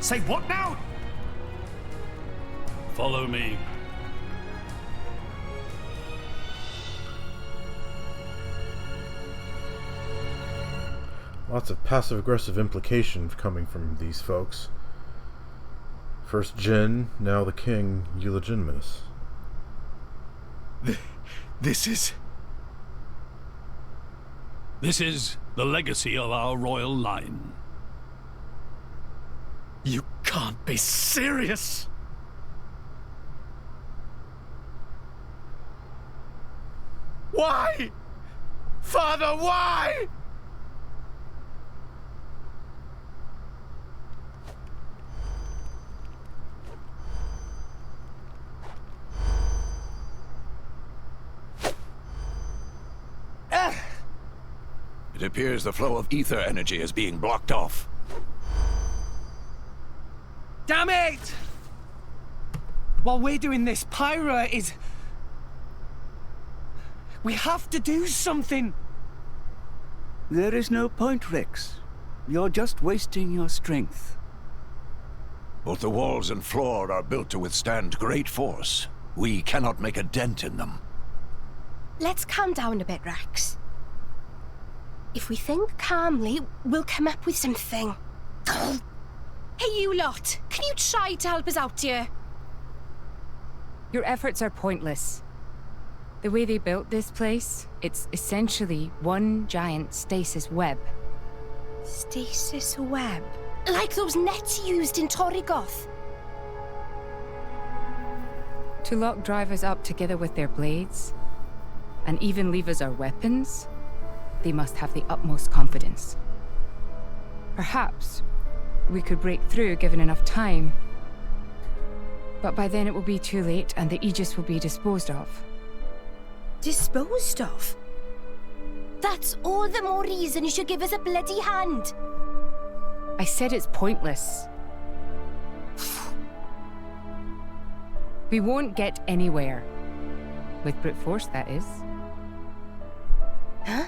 Speaker 7: Say what now?
Speaker 2: Follow me.
Speaker 1: Lots of passive-aggressive implication coming from these folks. First Jin, now the King Eulogimenos.
Speaker 2: This is the legacy of our royal line.
Speaker 7: You can't be serious! Why? Father, why?
Speaker 15: It appears the flow of ether energy is being blocked off.
Speaker 8: Damn it! While we're doing this, Pyra is... We have to do something!
Speaker 16: There is no point, Rex. You're just wasting your strength.
Speaker 15: Both the walls and floor are built to withstand great force. We cannot make a dent in them.
Speaker 14: Let's calm down a bit, Rex. If we think calmly, we'll come up with something. Hey, you lot! Can you try to help us out here?
Speaker 5: Your efforts are pointless. The way they built this place, it's essentially one giant stasis web.
Speaker 14: Stasis web? Like those nets used in Torrigoth?
Speaker 5: To lock drivers up together with their blades, and even leave us our weapons, they must have the utmost confidence. Perhaps we could break through given enough time. But by then it will be too late and the Aegis will be disposed of.
Speaker 14: Disposed of? That's all the more reason you should give us a bloody hand.
Speaker 5: I said it's pointless. We won't get anywhere. With brute force, that is.
Speaker 14: Huh?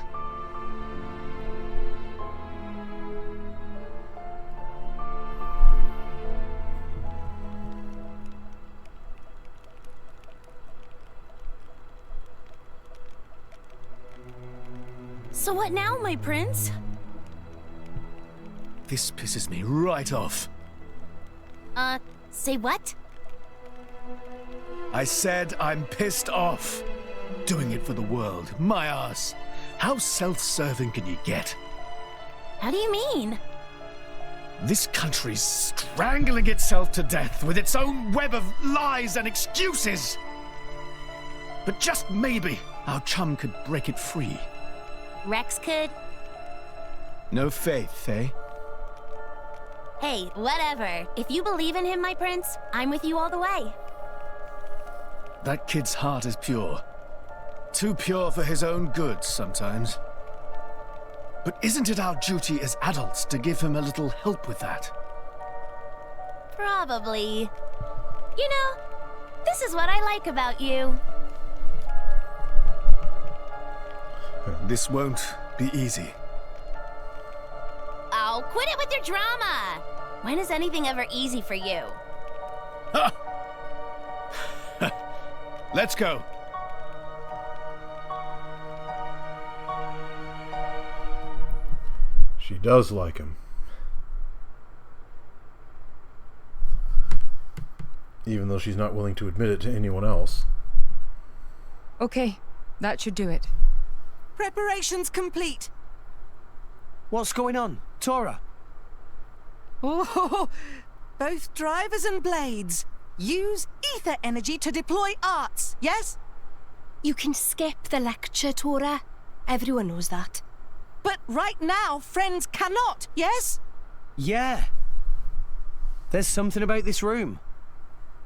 Speaker 10: So what now, my prince?
Speaker 7: This pisses me right off.
Speaker 10: Say what?
Speaker 7: I said I'm pissed off. Doing it for the world. My ass. How self-serving can you get?
Speaker 10: How do you mean?
Speaker 7: This country's strangling itself to death with its own web of lies and excuses. But just maybe our chum could break it free.
Speaker 10: Rex could?
Speaker 7: No faith, eh?
Speaker 6: Hey, whatever. If you believe in him, my prince, I'm with you all the way.
Speaker 7: That kid's heart is pure. Too pure for his own good sometimes. But isn't it our duty as adults to give him a little help with that?
Speaker 6: Probably. You know, this is what I like about you.
Speaker 7: This won't be easy.
Speaker 6: Oh, quit it with your drama! When is anything ever easy for you?
Speaker 7: Let's go.
Speaker 1: She does like him. Even though she's not willing to admit it to anyone else.
Speaker 5: Okay, that should do it.
Speaker 12: Preparations complete.
Speaker 8: What's going on? Tora?
Speaker 12: Oh, both drivers and blades. Use ether energy to deploy arts, yes?
Speaker 14: You can skip the lecture, Tora. Everyone knows that.
Speaker 12: But right now, friends cannot, yes?
Speaker 8: Yeah. There's something about this room.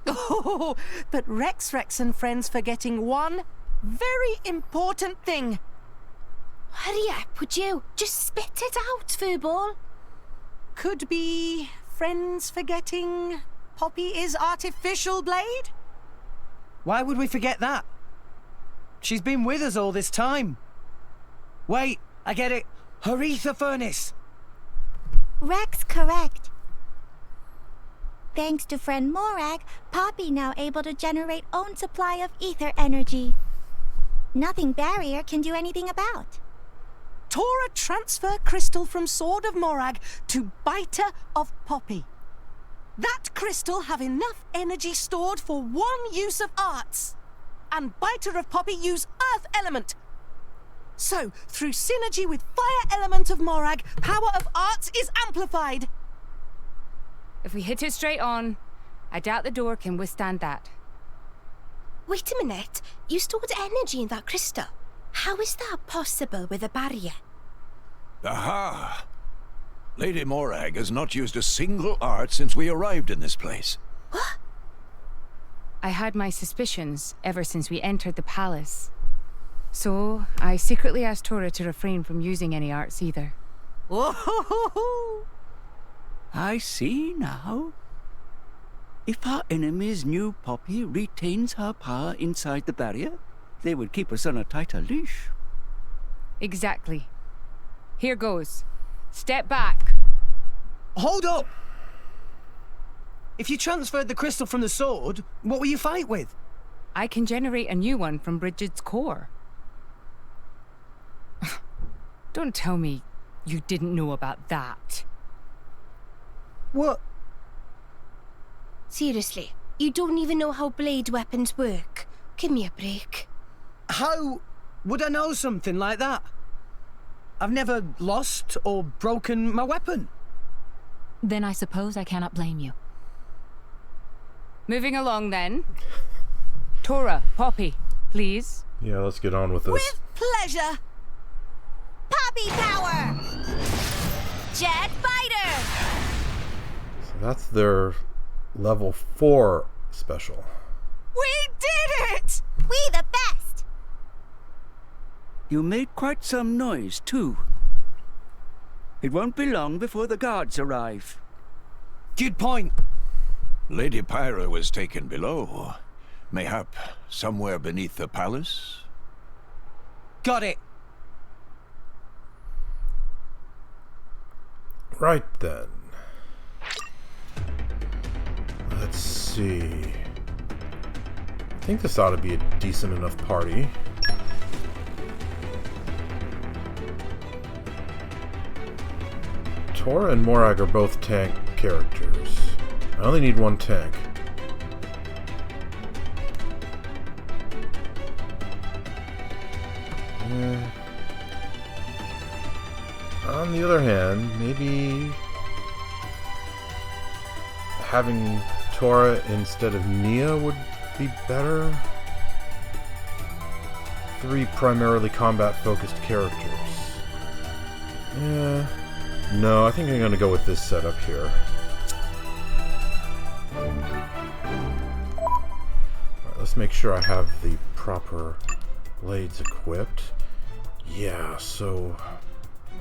Speaker 12: Oh, but Rex and friends forgetting one very important thing.
Speaker 14: Hurry up, would you? Just spit it out, Furball.
Speaker 12: Could be friends forgetting Poppy is artificial blade?
Speaker 8: Why would we forget that? She's been with us all this time. Wait, I get it. Her ether furnace.
Speaker 17: Rex correct. Thanks to friend Morag, Poppy now able to generate own supply of ether energy. Nothing barrier can do anything about.
Speaker 12: Tora transfer crystal from Sword of Morag to Biter of Poppy. That crystal have enough energy stored for one use of arts. And Biter of Poppy use earth element. So, through synergy with fire element of Morag, power of arts is amplified.
Speaker 5: If we hit it straight on, I doubt the door can withstand that.
Speaker 14: Wait a minute. You stored energy in that crystal. How is that possible with a barrier?
Speaker 15: Aha! Lady Morag has not used a single art since we arrived in this place.
Speaker 14: What?
Speaker 5: I had my suspicions ever since we entered the palace. So, I secretly asked Tora to refrain from using any arts either.
Speaker 12: Whoa!
Speaker 16: I see now. If our enemies knew Poppy retains her power inside the barrier, they would keep us on a tighter leash.
Speaker 5: Exactly. Here goes. Step back.
Speaker 8: Hold up! If you transferred the crystal from the sword, what will you fight with?
Speaker 5: I can generate a new one from Bridget's core. Don't tell me you didn't know about that.
Speaker 8: What?
Speaker 14: Seriously, you don't even know how blade weapons work. Give me a break.
Speaker 8: How would I know something like that? I've never lost or broken my weapon.
Speaker 9: Then I suppose I cannot blame you.
Speaker 5: Moving along then. Tora, Poppy, please.
Speaker 1: Yeah, let's get on with this.
Speaker 12: With pleasure.
Speaker 10: Poppy power! Jet Biter!
Speaker 1: So that's their level 4 special.
Speaker 12: We did it!
Speaker 10: We the best!
Speaker 16: You made quite some noise, too. It won't be long before the guards arrive.
Speaker 8: Good point.
Speaker 15: Lady Pyra was taken below. Mayhap somewhere beneath the palace?
Speaker 8: Got it.
Speaker 1: Right then. Let's see. I think this ought to be a decent enough party. Tora and Morag are both tank characters. I only need one tank. On the other hand, maybe having Tora instead of Nia would be better. 3 primarily combat-focused characters. Yeah. No, I think I'm going to go with this setup here. Alright, let's make sure I have the proper blades equipped. Yeah, so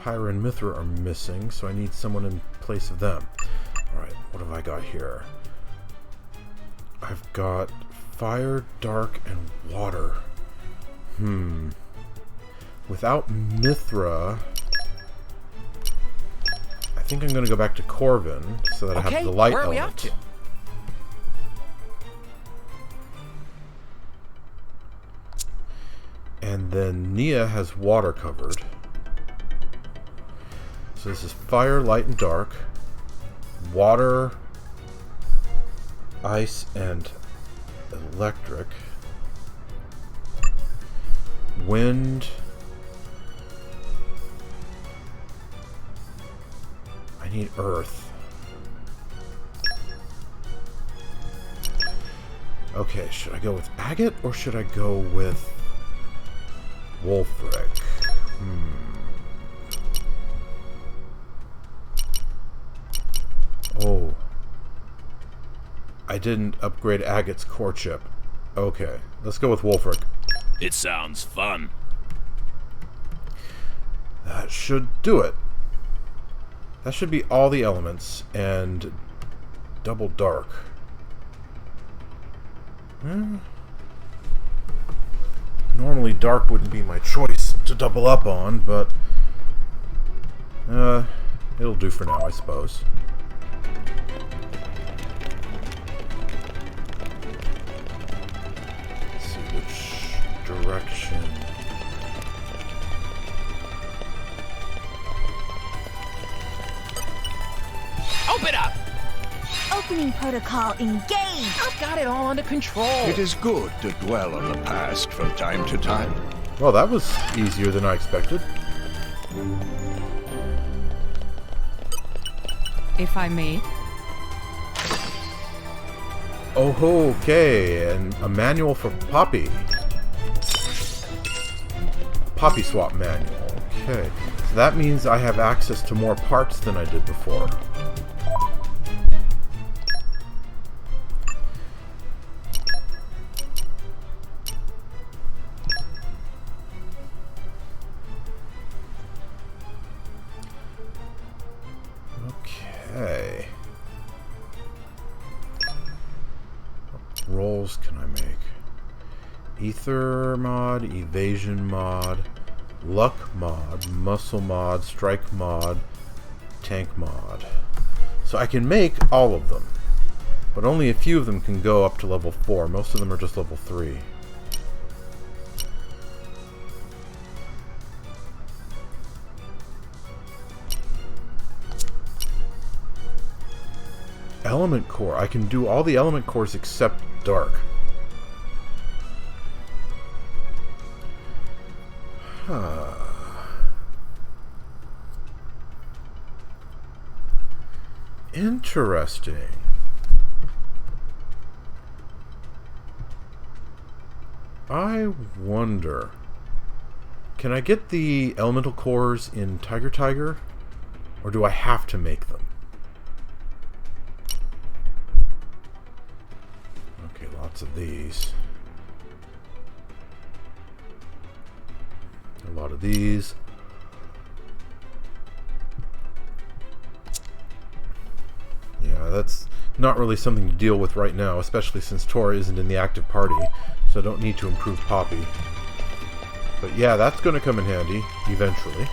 Speaker 1: Pyra and Mithra are missing, so I need someone in place of them. Alright, what have I got here? I've got fire, dark, and water. Without Mithra, I think I'm going to go back to Corvin so that I have the light element. Where are we off to? And then Nia has water covered. So this is fire, light, and dark. Water, ice, and electric. Wind. I need earth. Okay, should I go with agate or should I go with Wolfric? Oh. I didn't upgrade agate's core chip. Okay, let's go with Wolfric.
Speaker 18: It sounds fun.
Speaker 1: That should do it. That should be all the elements and double dark. Normally dark wouldn't be my choice to double up on, but it'll do for now, I suppose. Let's see which direction.
Speaker 10: Open up!
Speaker 17: Opening protocol engaged!
Speaker 10: I've got it all under control.
Speaker 15: It is good to dwell on the past from time to time.
Speaker 1: Well, that was easier than I expected.
Speaker 5: If I may.
Speaker 1: Oh, okay, and a manual for Poppy. Poppy swap manual. Okay, so that means I have access to more parts than I did before. Okay. What rolls can I make? Ether mod, evasion mod, luck mod, muscle mod, strike mod, tank mod. So I can make all of them, but only a few of them can go up to level 4. Most of them are just level 3. Element core. I can do all the element cores except dark. Huh. Interesting. I wonder, can I get the elemental cores in Tiger, or do I have to make them? Okay, lots of these. A lot of these. Yeah, that's not really something to deal with right now, especially since Tora isn't in the active party, so I don't need to improve Poppy. But yeah, that's going to come in handy, eventually.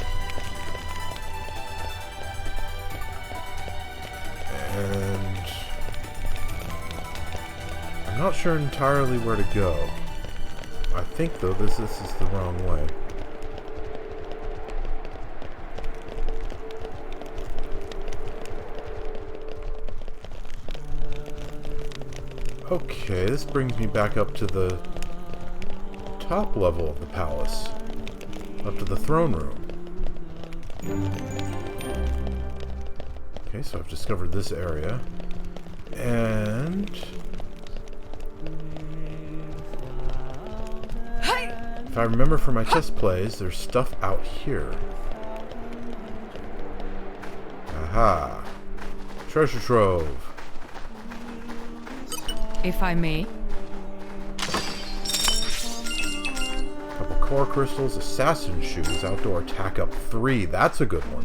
Speaker 1: And I'm not sure entirely where to go. I think, though, this is the wrong way. Okay, this brings me back up to the top level of the palace. Up to the throne room. Okay, so I've discovered this area. And if I remember from my test plays, there's stuff out here. Aha. Treasure trove.
Speaker 5: If I may.
Speaker 1: Couple core crystals, assassin shoes, outdoor attack up 3. That's a good one.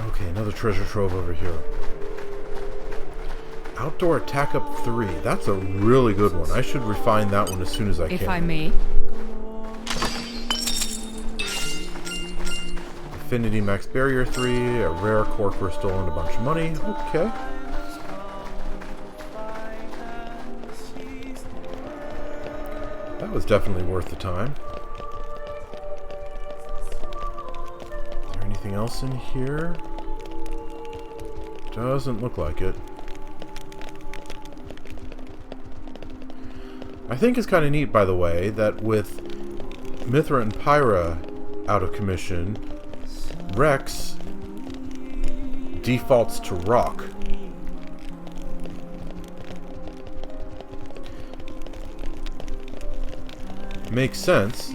Speaker 1: Okay, another treasure trove over here. Outdoor attack up 3. That's a really good one. I should refine that one as soon as I can.
Speaker 5: If I may.
Speaker 1: Affinity max barrier 3, a rare core crystal, and a bunch of money. Okay. That was definitely worth the time. Is there anything else in here? Doesn't look like it. I think it's kind of neat, by the way, that with Mithra and Pyra out of commission, Rex defaults to rock. Makes sense,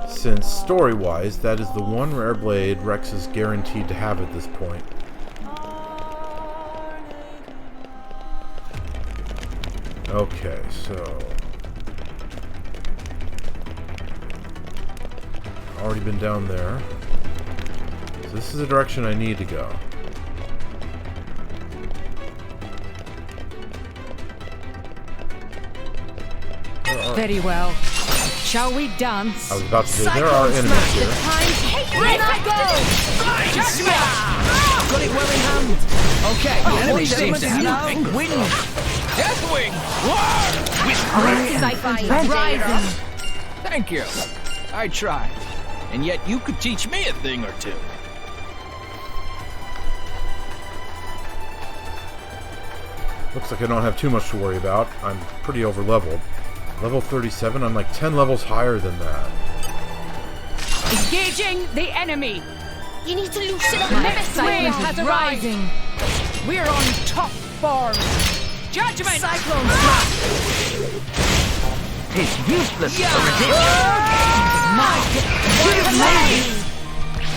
Speaker 1: since story-wise, that is the one rare blade Rex is guaranteed to have at this point. Okay, so... already been down there. So this is the direction I need to go.
Speaker 5: Very well. Shall we dance?
Speaker 1: I was about to say, there are enemies here.
Speaker 8: Judgment! Got it well in hand. Okay, the enemy seems to have a wind.
Speaker 19: Deathwing! War! With
Speaker 12: Rising.
Speaker 19: Thank you. I tried. And yet you could teach me a thing or two.
Speaker 1: Looks like I don't have too much to worry about. I'm pretty over-leveled. Level 37, I'm like 10 levels higher than that.
Speaker 5: Engaging the enemy!
Speaker 14: You need to loosen up.
Speaker 5: My excitement has rising. We're on top form. Judgment!
Speaker 12: Cyclone strike.
Speaker 8: It's useless
Speaker 12: Yeah.
Speaker 8: to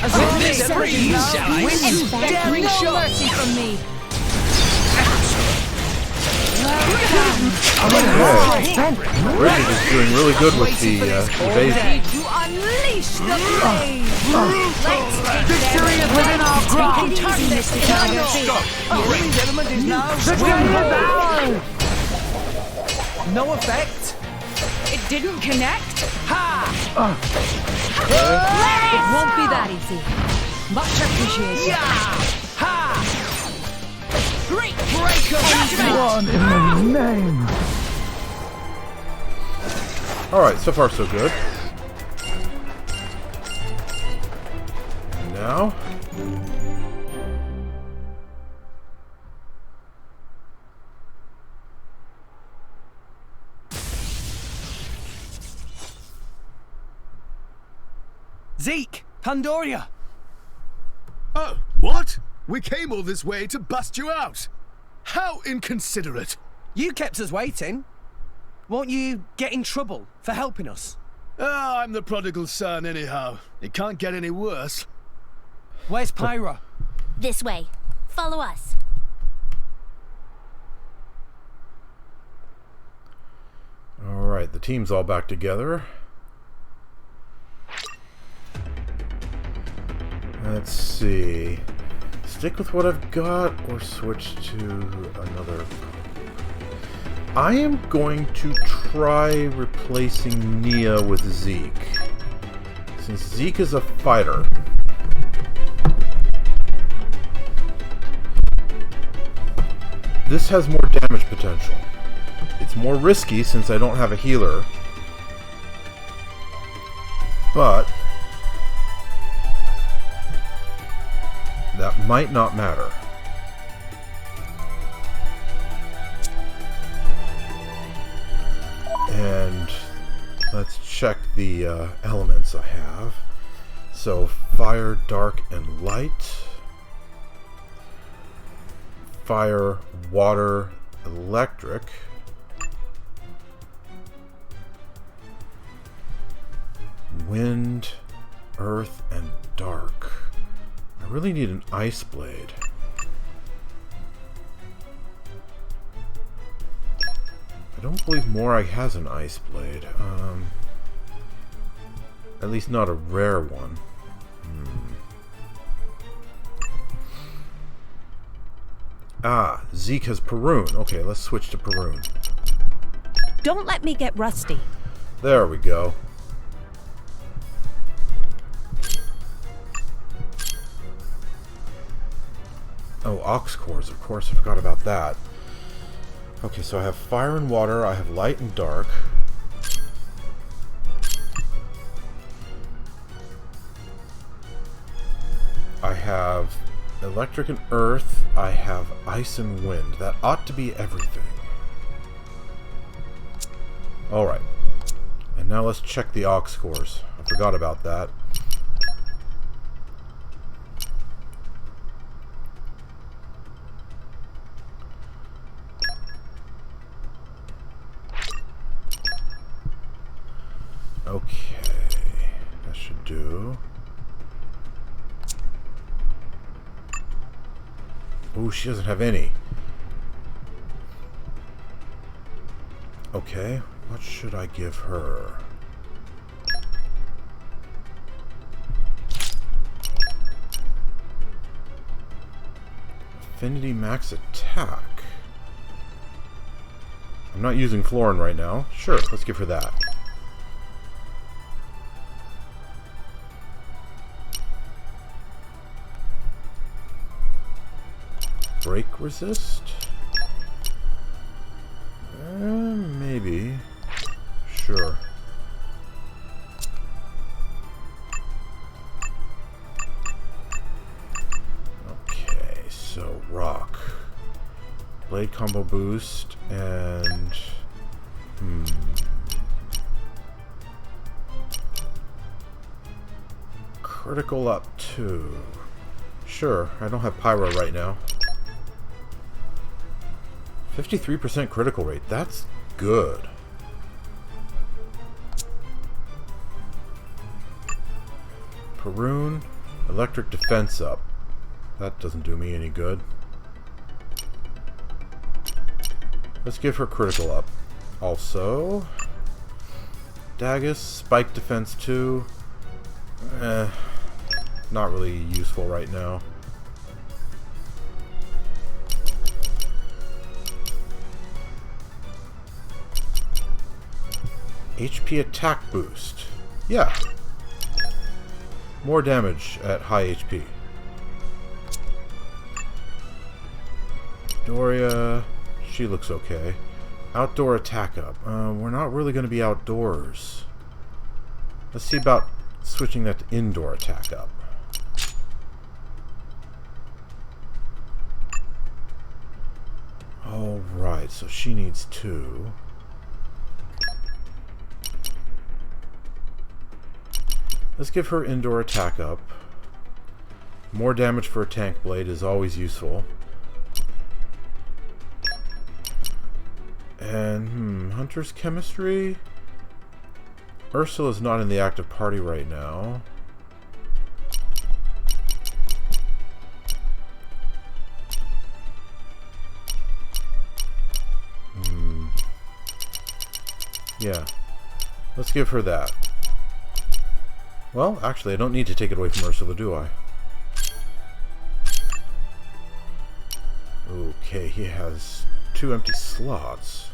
Speaker 12: As
Speaker 19: With
Speaker 12: long
Speaker 19: this
Speaker 12: as
Speaker 19: breeze,
Speaker 12: everything's
Speaker 19: shall I?
Speaker 12: wind, daring
Speaker 5: No
Speaker 12: shot.
Speaker 5: mercy from me.
Speaker 1: Bridget is doing really good with the evasion.
Speaker 12: To unleash the flame. Victory is within our grasp. The wind element is now no effect.
Speaker 5: It didn't connect.
Speaker 12: Ha!
Speaker 5: It won't be that easy. Much appreciated.
Speaker 12: Yeah! Ha! Great break of judgment.
Speaker 8: in the name.
Speaker 1: Alright, so far so good. And now...
Speaker 8: Zeke, Pandoria.
Speaker 7: Oh, what? We came all this way to bust you out. How inconsiderate.
Speaker 8: You kept us waiting. Won't you get in trouble for helping us?
Speaker 7: Ah, I'm the prodigal son anyhow. It can't get any worse.
Speaker 8: Where's Pyra?
Speaker 6: This way. Follow us.
Speaker 1: Alright, the team's all back together. Let's see. Stick with what I've got or switch to another. I am going to try replacing Nia with Zeke. Since Zeke is a fighter. This has more damage potential. It's more risky since I don't have a healer. But that might not matter. And let's check the elements I have. So, fire, dark, and light. Fire, water, electric. Wind, earth, and dark. I really need an ice blade. I don't believe Morag has an ice blade. At least not a rare one. Ah, Zeke has Perun. Okay, let's switch to Perun.
Speaker 12: Don't let me get rusty.
Speaker 1: There we go. Oh, ox cores, of course, I forgot about that. Okay, so I have fire and water, I have light and dark. I have electric and earth, I have ice and wind. That ought to be everything. Alright. And now let's check the ox cores. I forgot about that. Okay, that should do. Ooh, she doesn't have any. Okay, what should I give her? Affinity max attack. I'm not using Florin right now. Sure, let's give her that. Break resist? Maybe. Sure. Okay, so rock. Blade combo boost and... Critical up 2. Sure, I don't have Pyra right now. 53% critical rate. That's good. Perun, electric defense up. That doesn't do me any good. Let's give her critical up. Also, Dagus, spike defense 2. Not really useful right now. HP attack boost. Yeah. More damage at high HP. Doria, she looks okay. Outdoor attack up. We're not really going to be outdoors. Let's see about switching that to indoor attack up. Alright, so she needs 2. Let's give her indoor attack up. More damage for a tank blade is always useful. And, Hunter's Chemistry? Ursula's not in the active party right now. Yeah. Let's give her that. Well, actually, I don't need to take it away from Ursula, do I? Okay, he has 2 empty slots.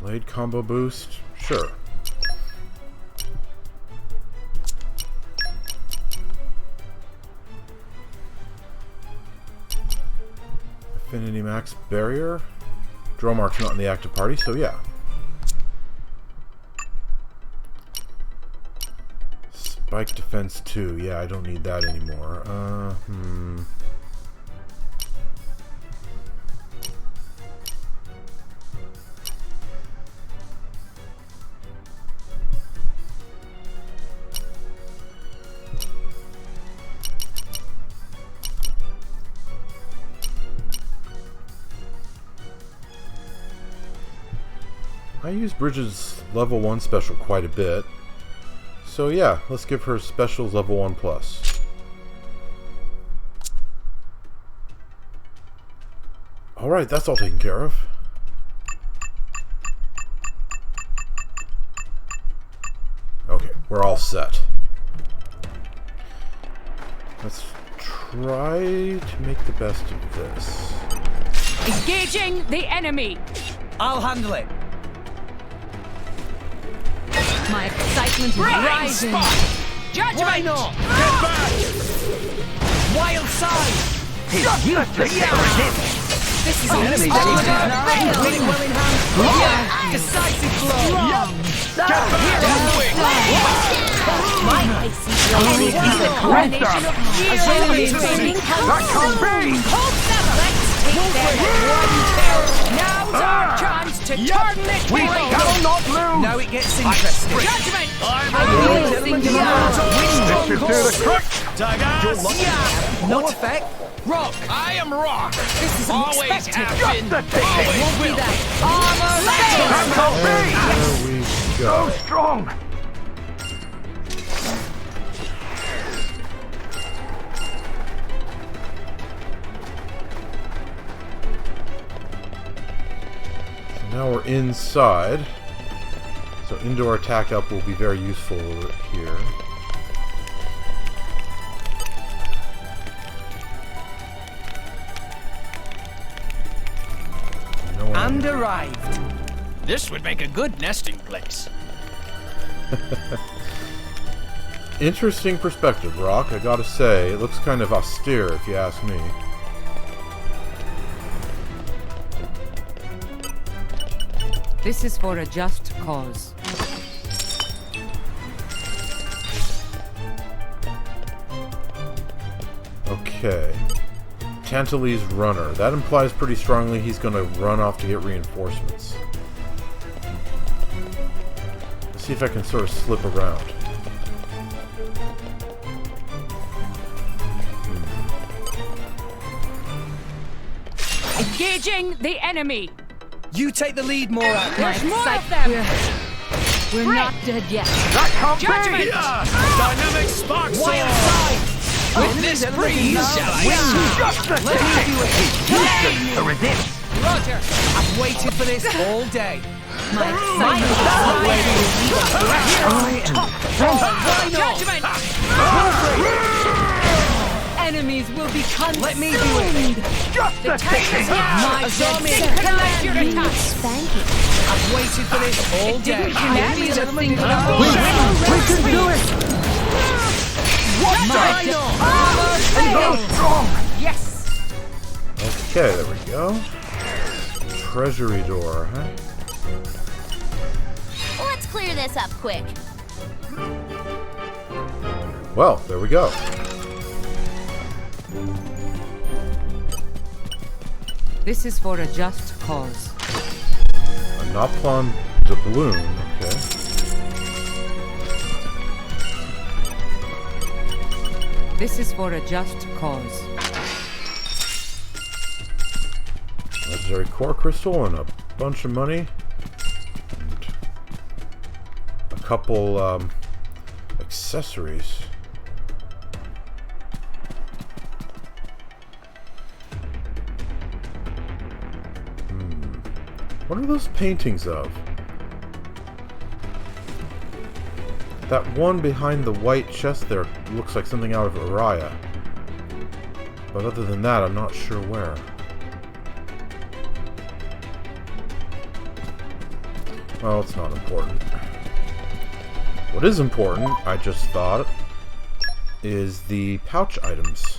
Speaker 1: Blade combo boost? Sure. Affinity max barrier? Dromark's not in the active party, so yeah. Spike defense 2. Yeah, I don't need that anymore. I use Bridget's level 1 special quite a bit. So yeah, let's give her specials level 1 plus. Alright, that's all taken care of. Okay, we're all set. Let's try to make the best of this.
Speaker 5: Engaging the enemy!
Speaker 8: I'll handle it.
Speaker 5: My excitement is rising. Judgment!
Speaker 8: Why not? Get back! Wild side!
Speaker 5: It's useless to resist. This is
Speaker 8: enemy. Really well in hand.
Speaker 5: Yeah. Decisive blow.
Speaker 8: Get back!
Speaker 5: My icy blade is the coronation of years.
Speaker 8: That can't be!
Speaker 5: Let's take them at one terror. Now's our chance to turn this
Speaker 8: We shall not lose! Now it gets interesting.
Speaker 5: Judgment!
Speaker 8: No effect.
Speaker 19: Rock! I am rock!
Speaker 5: This is
Speaker 19: always
Speaker 5: unexpected.
Speaker 19: have been, always
Speaker 5: Won't be
Speaker 19: will.
Speaker 5: that. Armor
Speaker 1: There we
Speaker 8: So
Speaker 1: go.
Speaker 8: strong!
Speaker 1: Now we're inside. So indoor attack up will be very useful here.
Speaker 8: And arrived.
Speaker 19: This would make a good nesting place.
Speaker 1: Interesting perspective, Rock. I gotta say, it looks kind of austere if you ask me.
Speaker 5: This is for a just cause.
Speaker 1: Okay. Tantalese runner. That implies pretty strongly he's gonna run off to get reinforcements. Let's see if I can sort of slip around.
Speaker 5: Engaging the enemy!
Speaker 8: You take the lead, Mora.
Speaker 5: There's more of them! We're not dead yet.
Speaker 8: That can't
Speaker 5: Judgment!
Speaker 8: be!
Speaker 19: Dynamic spark sword!
Speaker 8: Wild side!
Speaker 19: With this breeze, shall I
Speaker 8: Just let me do it! Useless to resist!
Speaker 5: Roger!
Speaker 8: I've waited for this all day.
Speaker 5: My excitement is rising. Judgment! Enemies will be consumed.
Speaker 8: Let me do it.
Speaker 5: Just the time is now.
Speaker 8: My zombie.
Speaker 5: Synchronize your attacks.
Speaker 14: Spanking.
Speaker 8: I've waited for this all day.
Speaker 5: Didn't connect me to the thing that
Speaker 8: We can do it! What the?
Speaker 5: Armor
Speaker 8: So strong!
Speaker 5: Yes.
Speaker 1: Okay, there we go. Treasury door, huh?
Speaker 6: Let's clear this up quick.
Speaker 1: Well, there we go.
Speaker 5: This is for a just cause.
Speaker 1: A Noplon doubloon, okay.
Speaker 5: This is for a just cause.
Speaker 1: Legendary core crystal and a bunch of money. And a couple accessories. What are those paintings of? That one behind the white chest there looks like something out of Araya. But other than that, I'm not sure where. Well, it's not important. What is important, I just thought, is the pouch items.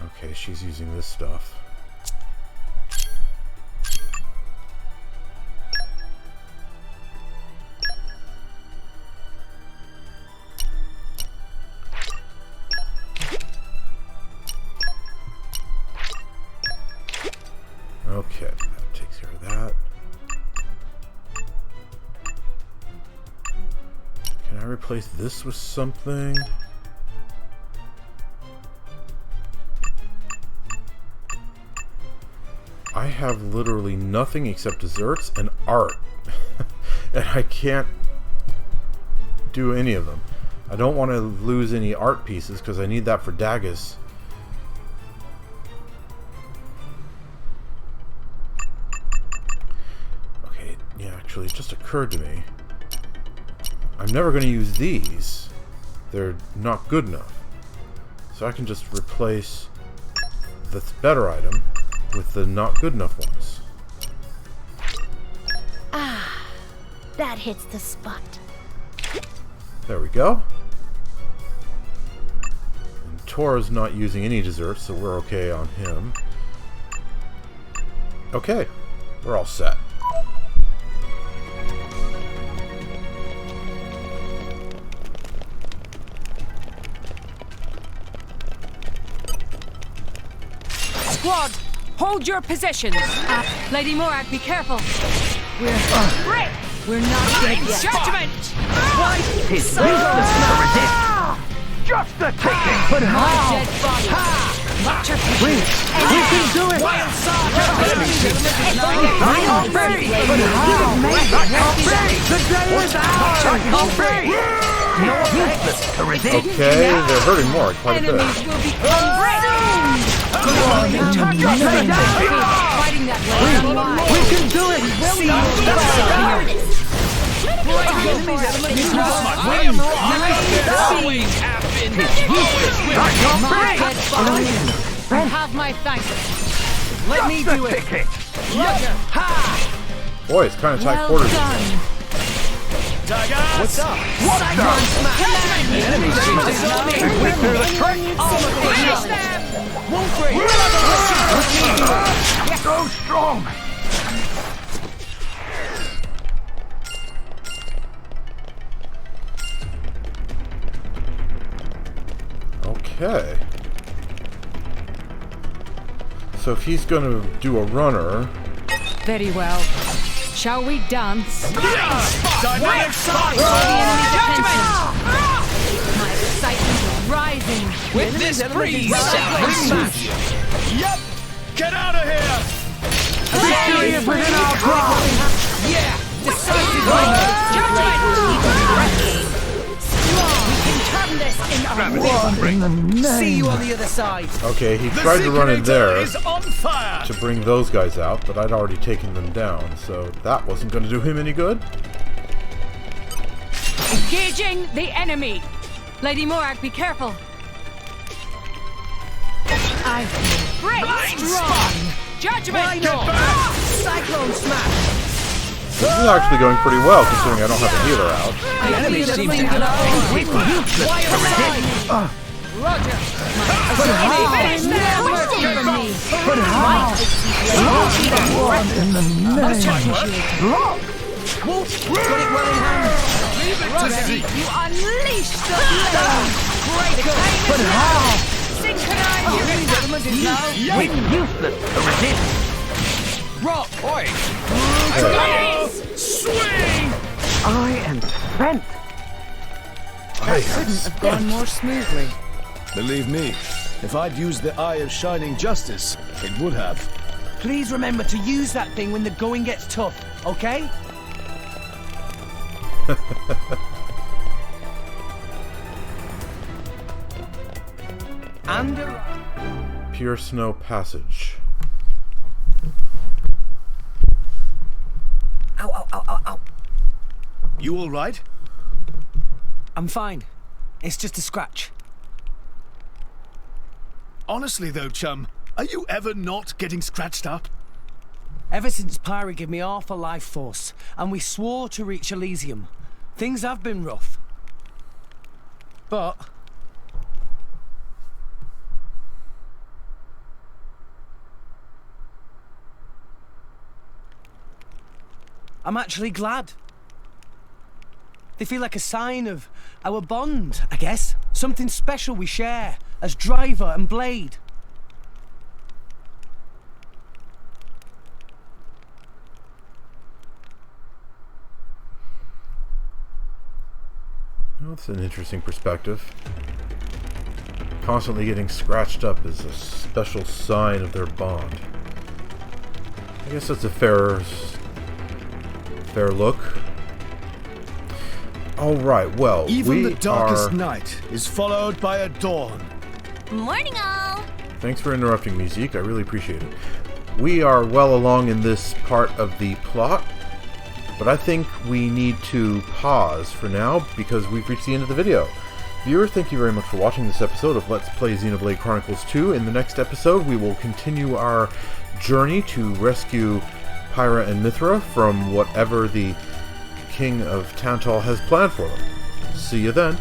Speaker 1: Okay, she's using this stuff. takes care of that. Can I replace this with something? I have literally nothing except desserts and art. And I can't do any of them. I don't want to lose any art pieces because I need that for Daggis. Okay, yeah, actually it just occurred to me. I'm never going to use these. They're not good enough. So I can just replace the better item with the not good enough ones.
Speaker 3: Ah, that hits the spot.
Speaker 1: There we go. And Tora's not using any desserts, so we're okay on him. Okay, we're all set.
Speaker 5: Squad, hold your positions. Lady Morag, be careful. We're not dead yet. Judgment!
Speaker 20: His useless to resist. Just the taking.
Speaker 5: Put him on. Dead body.
Speaker 20: We can do it.
Speaker 5: Wild sword.
Speaker 20: The day is ours. Useless to resist.
Speaker 1: Okay, they're hurting more quite a bit.
Speaker 5: Enemies will be consumed. Fighting that way.
Speaker 20: We can do it.
Speaker 5: See you have my thanks.
Speaker 12: Let me do it.
Speaker 1: Boy, it's kind of tight quarters.
Speaker 12: What's up?
Speaker 20: The enemy seems to be through the trick. So strong.
Speaker 1: Okay. So if he's going to do a runner...
Speaker 5: Very well. Shall we dance?
Speaker 20: Dynamic
Speaker 5: By the enemy's attention. My excitement is rising.
Speaker 19: With this breeze,
Speaker 7: Yep! Get out of here!
Speaker 20: Victory is within our grasp!
Speaker 5: Yeah! Decisive judgment! We can turn this in a
Speaker 8: See you on the other side.
Speaker 1: Okay, he tried to run in there
Speaker 7: Is on fire!
Speaker 1: to bring those guys out, but I'd already taken them down, so that wasn't going to do him any good.
Speaker 5: Engaging the enemy. Lady Morag, be careful. I break strong. Judgment.
Speaker 8: Cyclone smash.
Speaker 1: This is actually going pretty well, considering I don't have a healer out.
Speaker 20: The enemy seems to have been useless to resist.
Speaker 5: Roger.
Speaker 20: But how? What in the name? Look!
Speaker 8: Wolf, got it well in hand.
Speaker 5: Roger, you unleash the blade.
Speaker 20: But how?
Speaker 5: Synchronize your attack.
Speaker 20: We're useless to resist.
Speaker 19: Rock! Oi!
Speaker 7: Swing!
Speaker 20: I am spent.
Speaker 5: That couldn't have gone more smoothly.
Speaker 7: Believe me, if I'd used the Eye of Shining Justice, it would have.
Speaker 8: Please remember to use that thing when the going gets tough, okay? And
Speaker 1: Pure Snow Passage.
Speaker 8: Ow, ow, ow, ow, ow.
Speaker 7: You all right?
Speaker 8: I'm fine. It's just a scratch.
Speaker 7: Honestly though, chum, are you ever not getting scratched up?
Speaker 8: Ever since Pyra gave me half a life force, and we swore to reach Elysium, things have been rough. But I'm actually glad. They feel like a sign of our bond, I guess. Something special we share as driver and blade.
Speaker 1: Well, that's an interesting perspective. Constantly getting scratched up is a special sign of their bond. I guess that's a fair look. Alright, well,
Speaker 7: even the darkest night is followed by a dawn.
Speaker 6: Morning, all!
Speaker 1: Thanks for interrupting me, Zeke. I really appreciate it. We are well along in this part of the plot, but I think we need to pause for now because we've reached the end of the video. Viewer, thank you very much for watching this episode of Let's Play Xenoblade Chronicles 2. In the next episode, we will continue our journey to rescue Pyra and Mithra from whatever the King of Tantal has planned for them. See you then.